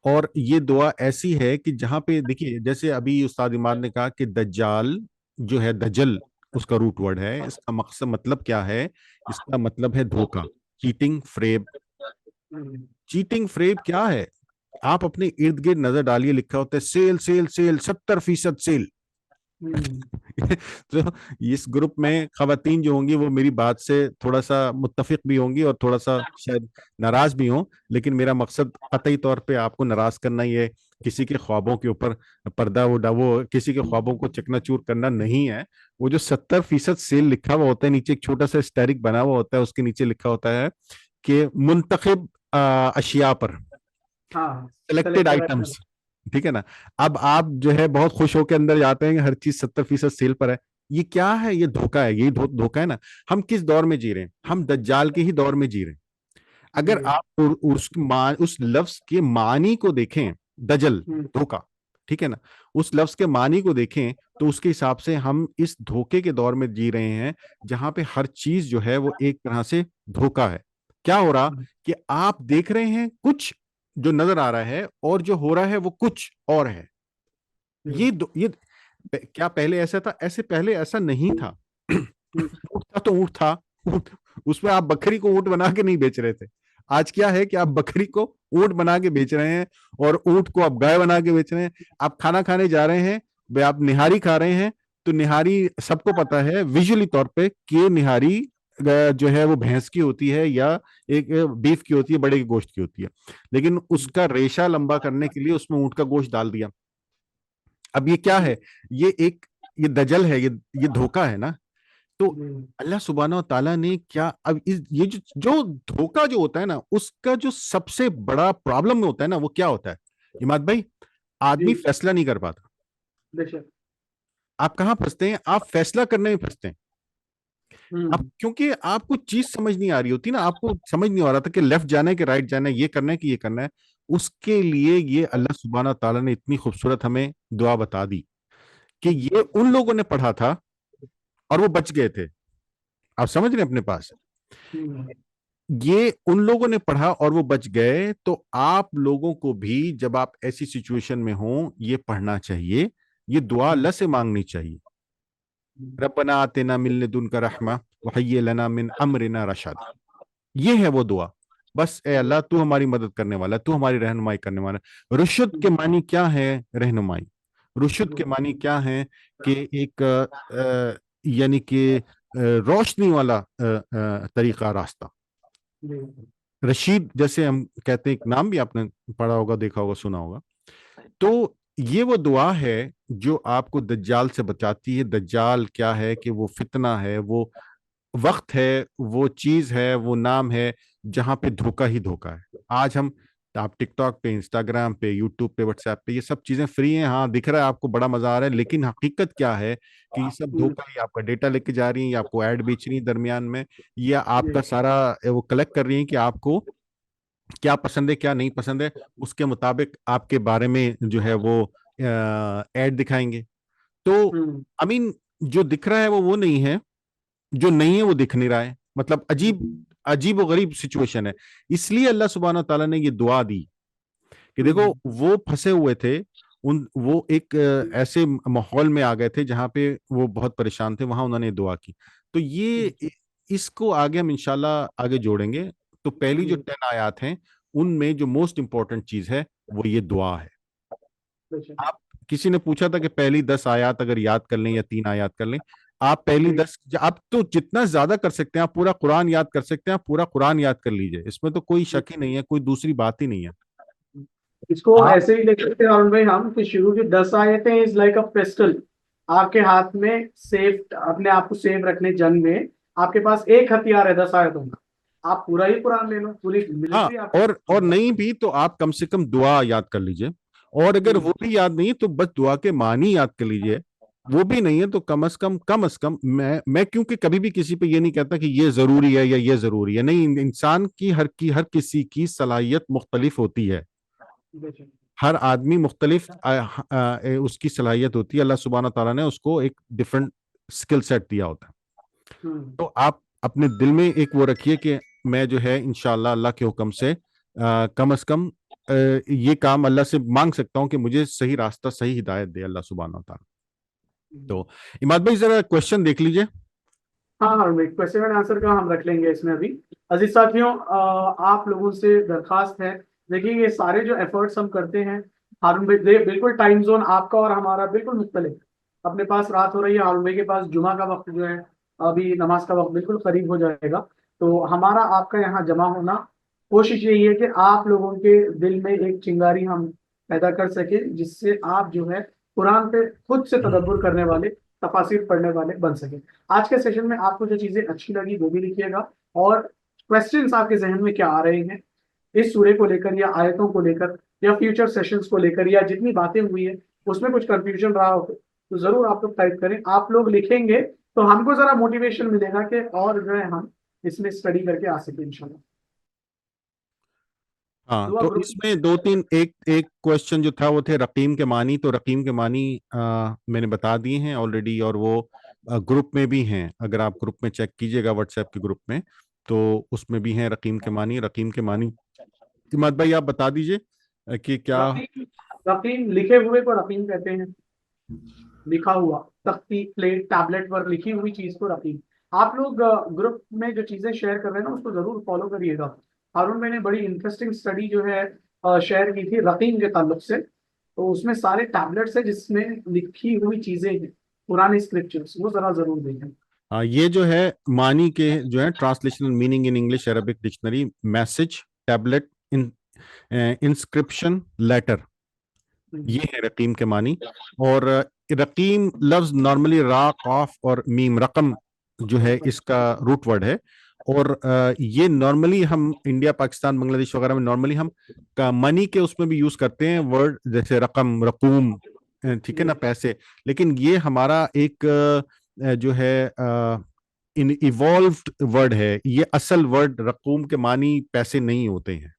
اور یہ دعا ایسی ہے کہ جہاں پہ دیکھیے جیسے ابھی استاد عماد نے کہا کہ دجال جو ہے, دجل اس کا روٹ ورڈ ہے, اس کا مقصد مطلب کیا ہے, اس کا مطلب ہے دھوکہ, چیٹنگ, فریب. چیٹنگ فریب کیا ہے, آپ اپنے ارد گرد نظر ڈالیے, لکھا ہوتا ہے سیل سیل سیل 70% سیل. تو اس گروپ میں خواتین جو ہوں گی وہ میری بات سے تھوڑا سا متفق بھی ہوں گی اور تھوڑا سا شاید ناراض بھی ہوں, لیکن میرا مقصد قطعی طور پہ آپ کو ناراض کرنا ہی ہے, کسی کے خوابوں کے اوپر پردہ وہ کسی کے خوابوں کو چکنا چور کرنا نہیں ہے. وہ جو 70% سیل لکھا ہوا ہوتا ہے, نیچے ایک چھوٹا سا اسٹیرک بنا ہوا ہوتا ہے, اس کے نیچے لکھا ہوتا ہے کہ منتخب اشیاء پر, سلیکٹڈ آئٹمس, ٹھیک ہے نا. اب آپ جو ہے بہت خوش ہو کے اندر جاتے ہیں کہ ہر چیز 70% سیل پر ہے. یہ کیا ہے, یہ دھوکہ ہے, یہ دھوکہ ہے نا. ہم کس دور میں جی رہے ہیں, ہم دجال کے ہی دور میں جی رہے ہیں. اگر آپ اس لفظ کے معنی کو دیکھیں, دجل دھوکہ, ٹھیک ہے نا, اس لفظ کے معنی کو دیکھیں تو اس کے حساب سے ہم اس دھوکے کے دور میں جی رہے ہیں جہاں پہ ہر چیز جو ہے وہ ایک طرح سے دھوکہ ہے. کیا ہو رہا کہ آپ دیکھ رہے ہیں کچھ جو نظر آ رہا ہے, اور جو ہو رہا ہے وہ کچھ اور ہے. یہ کیا پہلے ایسا تھا؟ ایسے پہلے ایسا نہیں تھا. اونٹ تھا تو اونٹ تھا, اس میں آپ بکری کو اونٹ بنا کے نہیں بیچ رہے تھے. آج کیا ہے کہ آپ بکری کو اونٹ بنا کے بیچ رہے ہیں, اور اونٹ کو آپ گائے بنا کے بیچ رہے ہیں. آپ کھانا کھانے جا رہے ہیں, آپ نہاری کھا رہے ہیں, تو نہاری سب کو پتا ہے ویژولی طور پہ کہ نہاری جو ہے وہ بھینس کی ہوتی ہے یا ایک بیف کی ہوتی ہے, بڑے کے گوشت کی ہوتی ہے, لیکن اس کا ریشہ لمبا کرنے کے لیے اس میں اونٹ کا گوشت ڈال دیا. اب یہ کیا ہے, یہ دجل ہے, یہ دھوکہ ہے نا. تو اللہ سبحانہ و تعالیٰ نے کیا, اب یہ جو دھوکہ جو ہوتا ہے نا, اس کا جو سب سے بڑا پرابلم ہوتا ہے نا, وہ کیا ہوتا ہے عماد بھائی, آدمی فیصلہ نہیں کر پاتا. آپ کہاں پھنستے ہیں, آپ فیصلہ کرنے میں پھنستے ہیں. اب کیونکہ آپ کو چیز سمجھ نہیں آ رہی ہوتی نا, آپ کو سمجھ نہیں آ رہا تھا کہ لیفٹ جانا ہے کہ رائٹ جانا ہے, یہ کرنا ہے کہ یہ کرنا ہے. اس کے لیے یہ اللہ سبحانہ تعالیٰ نے اتنی خوبصورت ہمیں دعا بتا دی کہ یہ ان لوگوں نے پڑھا تھا اور وہ بچ گئے تھے. آپ سمجھ رہے ہیں اپنے پاس, یہ ان لوگوں نے پڑھا اور وہ بچ گئے. تو آپ لوگوں کو بھی جب آپ ایسی سچویشن میں ہوں یہ پڑھنا چاہیے, یہ دعا اللہ سے مانگنی چاہیے. ربنا آتنا من لدنک رحمہ وہیئ لنا من امرنا رشدا. یہ ہے وہ دعا. بس اے اللہ تو ہماری مدد کرنے والا, تو ہماری رہنمائی کرنے والا. رشد کے معنی کیا ہے؟ رہنمائی. رشد کے معنی کیا ہے کہ ایک یعنی کہ روشنی والا طریقہ, راستہ. رشید جیسے ہم کہتے ہیں, ایک نام بھی آپ نے پڑھا ہوگا, دیکھا ہوگا, سنا ہوگا. تو یہ وہ دعا ہے جو آپ کو دجال سے بچاتی ہے. دجال کیا ہے کہ وہ فتنہ ہے, وہ وقت ہے, وہ چیز ہے, وہ نام ہے جہاں پہ دھوکہ ہی دھوکہ ہے. آج آپ ٹک ٹاک پہ, انسٹاگرام پہ, یوٹیوب پہ, واٹس ایپ پہ, یہ سب چیزیں فری ہیں. ہاں دکھ رہا ہے آپ کو, بڑا مزہ آ رہا ہے, لیکن حقیقت کیا ہے کہ یہ سب دھوکہ ہی. آپ کا ڈیٹا لے کے جا رہی ہیں, یا آپ کو ایڈ بیچ رہی ہیں درمیان میں, یا آپ کا سارا وہ کلیکٹ کر رہی ہیں کہ آپ کو کیا پسند ہے کیا نہیں پسند ہے, اس کے مطابق آپ کے بارے میں جو ہے وہ ایڈ دکھائیں گے. تو امین جو دکھ رہا ہے وہ نہیں ہے, جو نہیں ہے وہ دکھ نہیں رہا ہے. مطلب عجیب و غریب سچویشن ہے. اس لیے اللہ سبحانہ تعالیٰ نے یہ دعا دی کہ دیکھو وہ پھنسے ہوئے تھے, وہ ایک ایسے ماحول میں آ گئے تھے جہاں پہ وہ بہت پریشان تھے, وہاں انہوں نے دعا کی. تو یہ اس کو آگے ہم انشاءاللہ آگے جوڑیں گے. تو پہلی جو 10 آیات ہیں ان میں جو موسٹ امپورٹنٹ چیز ہے وہ یہ دعا ہے. آپ کسی نے پوچھا تھا کہ پہلی 10 آیات اگر یاد کر لیں یا 3 آیات کر لیں, آپ پہلی 10, آپ تو جتنا زیادہ کر سکتے ہیں, آپ پورا قرآن یاد کر سکتے ہیں, آپ پورا قرآن یاد کر لیجئے. اس میں تو کوئی شک ہی نہیں ہے, کوئی دوسری بات ہی نہیں ہے. इसको آپ ऐसे ही लेकर के अरुण भाई हम कि शुरू की 10 आयतें इज लाइक अ पिस्टल, आपके हाथ में सेफ, अपने आप को सेफ रखने जंग में आपके पास एक हथियार है 10 आयतों का, आप पूरा ही कुरान ले लो, पूरी हाँ, मिलिट्री आपके और पास। नहीं भी तो आप कम से कम दुआ याद कर लीजिए, और अगर वो भी याद नहीं है तो बस दुआ के मानी याद कर लीजिए। वो भी नहीं है तो कम अज कम मैं क्योंकि कभी भी किसी पे ये नहीं कहता कि ये जरूरी है या ये जरूरी है, नहीं, इंसान की हर किसी की सलाहियत मुख्तलिफ होती है, बेशक। हर आदमी मुख्तलिफ उसकी सलाहियत होती है, अल्लाह सुब्हाना तआला ने उसको एक डिफरेंट स्किल सेट दिया होता है। हम्म। तो आप अपने दिल में एक वो रखिए कि मैं जो है इंशाअल्लाह अल्लाह के हुक्म से कम अज कम ये काम अल्लाह से मांग सकता हूँ कि मुझे सही रास्ता, सही हिदायत दे अल्लाह सुब्हाना ताला। तो इमाद भाई जरा क्वेश्चन देख लीजिए। हाँ हाँ, क्वेश्चन एंड आंसर का हम रख लेंगे इसमें अभी। अजीज साथियों, आप लोगों से दरखास्त है, देखिए ये सारे जो एफर्ट्स हम करते हैं, हारून भाई बिल्कुल टाइम जोन आपका और हमारा बिल्कुल मुख्तलिफ, अपने पास रात हो रही है, हारून भाई के पास जुमा का वक्त जो है, अभी नमाज का वक्त बिल्कुल करीब हो जाएगा। तो हमारा आपका यहाँ जमा होना, कोशिश यही है कि आप लोगों के दिल में एक चिंगारी हम पैदा कर सके, जिससे आप जो है कुरान पे खुद से तदब्बर करने वाले, तफासिर पढ़ने वाले बन सके। आज के सेशन में आपको जो चीजें अच्छी लगी वो भी लिखिएगा, और क्वेश्चंस आपके जहन में क्या आ रहे हैं इस सूरे को लेकर, या आयतों को लेकर, या फ्यूचर सेशंस को लेकर, या जितनी बातें हुई है उसमें कुछ कंफ्यूजन रहा हो तो जरूर आप लोग टाइप करें। आप लोग लिखेंगे तो हमको जरा मोटिवेशन मिलेगा कि और जो है हम इसमें स्टडी करके आ सके इंशाल्लाह। हाँ, दुआ तो ग्रुप। इसमें दो तीन, एक एक क्वेश्चन जो था वो थे रकीम के मानी, तो रकीम के मानी मैंने बता दिए हैं ऑलरेडी, और वो ग्रुप में भी हैं, अगर आप ग्रुप में चेक कीजिएगा व्हाट्सएप के ग्रुप में, तो उसमें भी हैं रकीम के मानी। रकीम के मानी इमाद भाई आप बता दीजिए कि क्या। रकीम, रकीम लिखे हुए को रकीम कहते हैं, लिखा हुआ, तख्ती, प्लेट, टैबलेट पर लिखी हुई चीज को रकीब। आप लोग ग्रुप में जो चीजें शेयर कर रहे हैं ना उसको जरूर फॉलो करिएगा। हारून मैंने बड़ी इंटरेस्टिंग स्टडी जो है शेयर की थी रकीम के ताल्लुक से, तो उसमें सारे टैबलेट्स है जिसमें लिखी हुई चीजें हैं, पुरानी स्क्रिप्चर्स, वो जरा जरूर देखें। हाँ, ये जो है मानी के जो है translational meaning in English Arabic dictionary, message, tablet, in inscription, letter, ये है रकीम के मानी। और रकीम लफ्ज नॉर्मली रा, काफ और मीम, रकम जो है इसका रूट वर्ड है, और ये नॉर्मली हम इंडिया, पाकिस्तान, बांग्लादेश वगैरह में नॉर्मली हम मनी के उसमें भी यूज करते हैं वर्ड, जैसे रकम, रकूम, ठीक है ना, पैसे। लेकिन ये हमारा एक जो है इन इवॉल्व्ड वर्ड है, ये असल वर्ड रकूम के मानी पैसे नहीं होते हैं,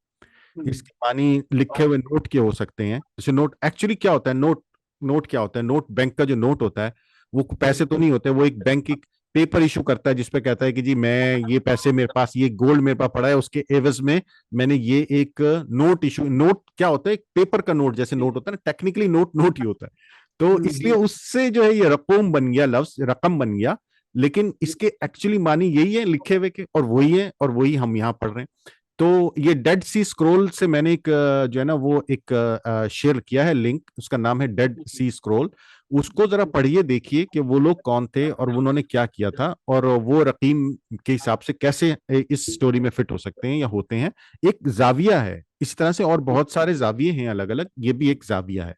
इसके मानी लिखे हुए नोट के हो सकते हैं। जैसे नोट एक्चुअली क्या होता है, नोट क्या होता है, नोट बैंक का जो नोट होता है वो पैसे तो नहीं होते, वो एक बैंक एक पेपर इशू करता है जिसपे कहता है कि जी मैं ये पैसे मेरे पास, ये गोल्ड मेरे पास पड़ा है, उसके एवज में मैंने ये एक नोट इशू, नोट क्या होता है, एक पेपर का नोट जैसे नोट होता है ना, टेक्निकली नोट नोट ही होता है। तो इसलिए उससे जो है ये रकूम बन गया, लफ्ज रकम बन गया, लेकिन इसके एक्चुअली मानी यही है लिखे हुए के, और वही है, और वही हम यहाँ पढ़ रहे हैं। तो ये डेड सी स्क्रोल से मैंने एक जो है ना वो एक शेयर किया है लिंक, उसका नाम है डेड सी स्क्रोल। उसको जरा पढ़िए, देखिए कि वो लोग कौन थे और उन्होंने क्या किया था, और वो रकीम के हिसाब से कैसे इस स्टोरी में फिट हो सकते हैं या होते हैं। एक जाविया है इस तरह से, और बहुत सारे जाविये हैं अलग अलग, ये भी एक जाविया है।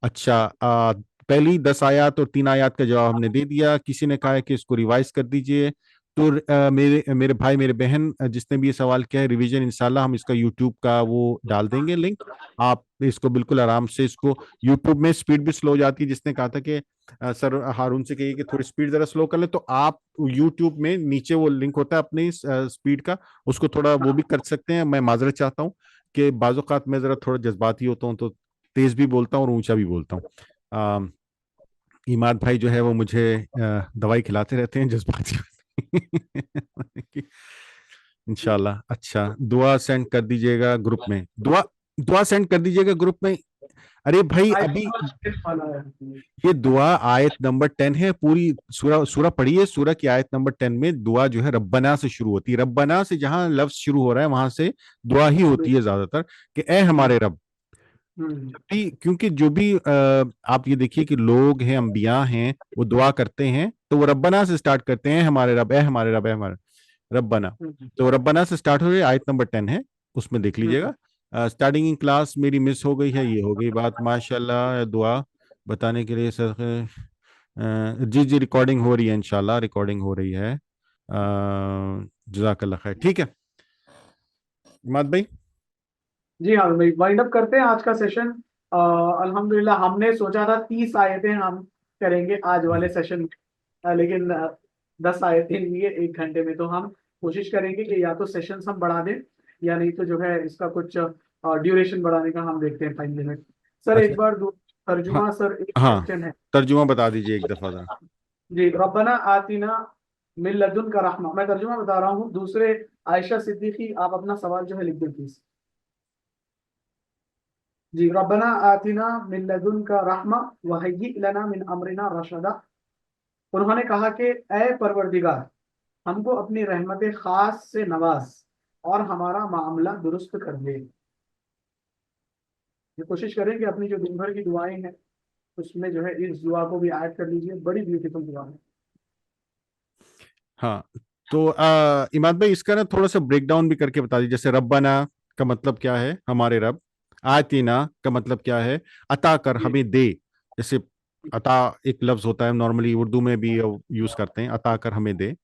अच्छा, पहली 10 आयत और 3 आयत का जवाब हमने दे दिया। किसी ने कहा है कि इसको रिवाइज कर दीजिए, तो मेरे मेरे भाई मेरे बहन जिसने भी ये सवाल किया है, रिवीजन इंशाल्लाह हम इसका यूट्यूब का वो डाल देंगे लिंक, आप इसको बिल्कुल आराम से, इसको यूट्यूब में स्पीड भी स्लो हो जाती है, जिसने कहा था कि सर हारून से कहिए कि थोड़ी स्पीड जरा स्लो कर ले, तो आप यूट्यूब में नीचे वो लिंक होता है अपनी स्पीड का, उसको थोड़ा वो भी कर सकते हैं। मैं माजरत चाहता हूँ कि बाज़-औक़ात मैं जरा थोड़ा जज्बाती होता हूँ, तो तेज भी बोलता हूँ और ऊंचा भी बोलता हूँ। इमाद भाई जो है वो मुझे दवाई खिलाते रहते हैं जज्बाती इंशाल्लाह। अच्छा, दुआ सेंड कर दीजिएगा ग्रुप में, दुआ दुआ सेंड कर दीजिएगा ग्रुप में। अरे भाई अभी ये दुआ आयत नंबर 10 है, पूरी सूरा सूरा पढ़िए, सूरा की आयत नंबर 10 में दुआ जो है रब्बना से शुरू होती है। रब्बना से जहां लफ्ज शुरू हो रहा है वहां से दुआ ही होती है ज्यादातर, कि ए हमारे रब। क्योंकि जो भी आप ये देखिए कि लोग हैं, अंबिया हैं, वो दुआ करते हैं तो वो रब्बना से स्टार्ट करते हैं, हमारे रब, ए हमारे रब, ए हमारे रब्बना। तो रब्बना से स्टार्ट हो रही है, आयत नंबर 10 है, उसमें देख लीजिएगा। स्टार्टिंग इन क्लास मेरी मिस हो गई है, ये हो गई बात। माशाल्लाह, दुआ बताने के लिए सर। जी जी, रिकॉर्डिंग हो रही है, इंशाल्लाह रिकॉर्डिंग हो रही है। जज़ाकल्लाह खैर। ठीक है इमाद भाई। जी हाँ भाई, वाइंड अप करते हैं आज का सेशन। अल्हम्दुलिल्लाह हमने सोचा था 30 आयतें हम करेंगे आज वाले सेशन में, लेकिन 10 आयतें लिए 1 घंटे में। तो हम कोशिश करेंगे कि या तो सेशंस हम बढ़ा दें, या नहीं तो जो है इसका कुछ ड्यूरेशन बढ़ाने का हम देखते हैं टाइम लिमिट। सर अच्छा। एक बार हाँ तर्जुमा, सर एक हाँ, क्वेश्चन है। तर्जुमा बता दीजिए एक दफा जरा। जी, रब्बना आतिना मिन लदुन का रहमा, मैं तर्जुमा बता रहा हूँ। दूसरे आयशा सिद्दीकी, आप अपना सवाल जो है लिख दें प्लीज। जी, रब्बना आतिना मिन लदुनका रहमा वहय्यि लना मिन अमरिना रशदा। उन्होंने कहा कि ए परवरदिगार, हमको अपनी रहमत खास से नवाज और हमारा मामला दुरुस्त कर दे। ये कोशिश करें कि अपनी जो दिन भर की दुआएं हैं उसमें जो है इस दुआ को भी ऐड कर लीजिए, बड़ी ब्यूटीफुल दुआ है। हाँ, तो इमाद भाई इसका ना थोड़ा सा ब्रेक डाउन भी करके बता दीजिए। जैसे रब्बाना का मतलब क्या है, हमारे रब। आतीना का मतलब क्या है, अता कर, जी, हमें दे। जैसे अता एक लफ्ज होता है, नॉर्मली उर्दू में भी यूज करते हैं, अता कर हमें दे।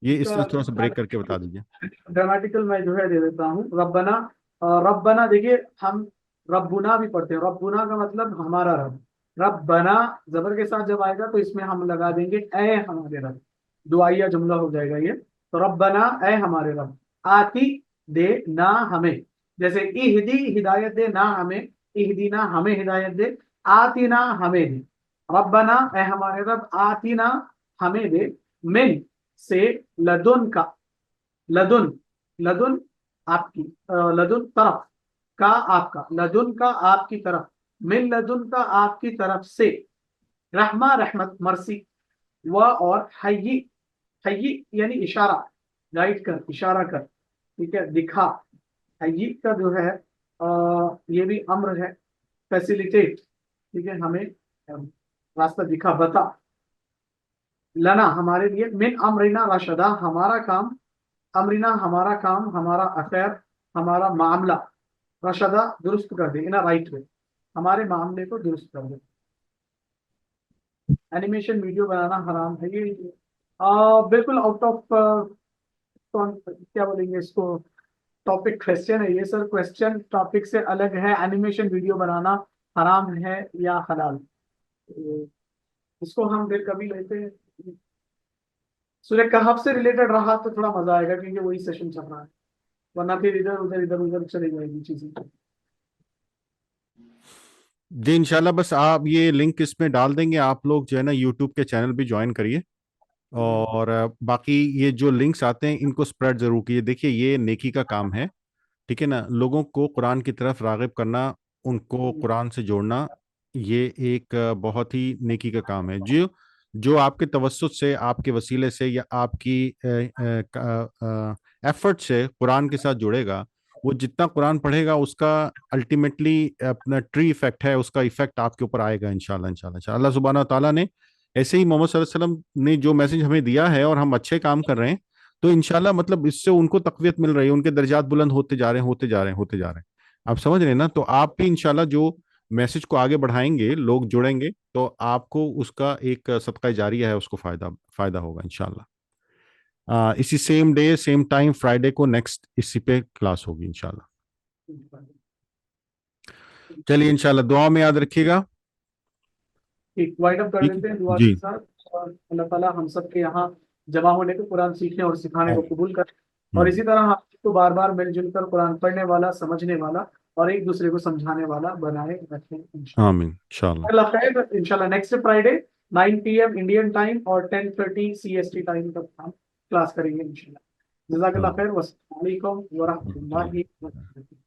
ये इस इसका तरह थोड़ा सा ब्रेक करके बता दीजिए। ग्रामेटिकल मैं जो है दे देता हूँ। रब्बना, रब्बना देखिए, हम रब्बुना भी पढ़ते हैं। रब्बुना का मतलब हमारा रब। रब्बना जबर के साथ जब आएगा तो इसमें हम लगा देंगे ए हमारे रब। दुआइया जुमला हो जाएगा ये। तो रब्बना, ए हमारे रब। आती, दे ना हमें। जैसे इहदी, हिदायत दे, ना हमें। इहदी ना, हमें हिदायत दे। आती ना, हमें दे। रब्बना, ए हमारे रब। आती ना, हमें दे। मिन, से। लदुन का, लदुन, लदुन आपकी, लदुन तरफ का, आपका, लदुन का आपकी तरफ, मिन लदुन का आपकी तरफ से, रहमा रहमत, मर्सी, व और हय्यी, हय्यी यानी इशारा, गाइड कर, इशारा कर, ठीक है, दिखा। हय्यी का जो है ये भी अम्र है, फैसिलिटेट, ठीक है, हमें रास्ता दिखा, बता। लना हमारे लिए, मिन अमरिना रशदा हमारा काम, अमरिना हमारा काम, हमारा अफेयर, हमारा मामला, रशदा दुरुस्त कर दे, इन राइट वे, हमारे मामले को दुरुस्त कर दे। एनिमेशन वीडियो बनाना हराम है ये, बिल्कुल आउट ऑफ, क्या बोलेंगे इसको, टॉपिक क्वेश्चन है ये सर। क्वेश्चन टॉपिक से अलग है, एनिमेशन वीडियो बनाना हराम है या हलाल, तो इसको हम फिर कभी लेते हैं। सूर्य कहफ से रिलेटेड रहा तो थोड़ा मजा आएगा, क्योंकि वही सेशन चल रहा है, वरना फिर इधर उधर चली जाएगी चीजें। जी इंशाल्लाह, बस आप ये लिंक इसमें डाल देंगे। आप लोग जो है ना यूट्यूब के चैनल भी ज्वाइन करिए, जी और बाकी ये जो लिंक्स आते हैं इनको स्प्रेड जरूर कीजिए। देखिए ये नेकी का काम है, ठीक है ना। लोगों को कुरान की तरफ रागिब करना, उनको कुरान से जोड़ना, ये एक बहुत ही नेकी का काम है। जो जो आपके तवज्जुद से, आपके वसीले से, या आपकी एफर्ट से कुरान के साथ जुड़ेगा, वो जितना कुरान पढ़ेगा उसका अल्टीमेटली अपना ट्री इफेक्ट है, उसका इफेक्ट आपके ऊपर आएगा इंशाल्लाह। इंशाल्लाह अल्लाह सुब्हानहू व तआला ने ऐसे ही मोहम्मद सल्लल्लाहु अलैहि वसल्लम ने जो मैसेज हमें दिया है, और हम अच्छे काम कर रहे हैं, तो इंशाल्लाह मतलब इससे उनको तकवीत मिल रही है, उनके दर्जात बुलंद होते जा रहे हैं, होते जा रहे हैं, होते जा रहे हैं। आप समझ रहे हैं ना। तो आप भी इंशाल्लाह जो मैसेज को आगे बढ़ाएंगे, लोग जुड़ेंगे, तो आपको उसका एक सदका जारिया है, उसको फायदा फायदा होगा इंशाल्लाह। इसी same day same time Friday को नेक्स्ट इसी पे क्लास होगी इंशाल्लाह। चलिए इंशाल्लाह, दुआ में याद रखिएगा। ठीक, वाइंड अप कर ठीक है देते हैं दुआ जी। के साथ। और अल्लाह ताला हम सब के यहाँ जमा होने को, कुरान सीखने और सिखाने को कबूल करे। और हम्म, इसी तरह हम तो बार बार मिलजुल कर कुरान पढ़ने वाला, समझने वाला और एक दूसरे को समझाने वाला बनाए रखें इंशाल्लाह। आमीन इंशाल्लाह। अल्लाह खैर, इंशाल्लाह next Friday 9 PM Indian time और 10:30 CST टाइम तक हम क्लास करेंगे इंशाल्लाह। जज़ाकल्लाह आमीन। खैर, वस्सलाम अलैकुम व रहमतुल्लाहि व बरकातहू।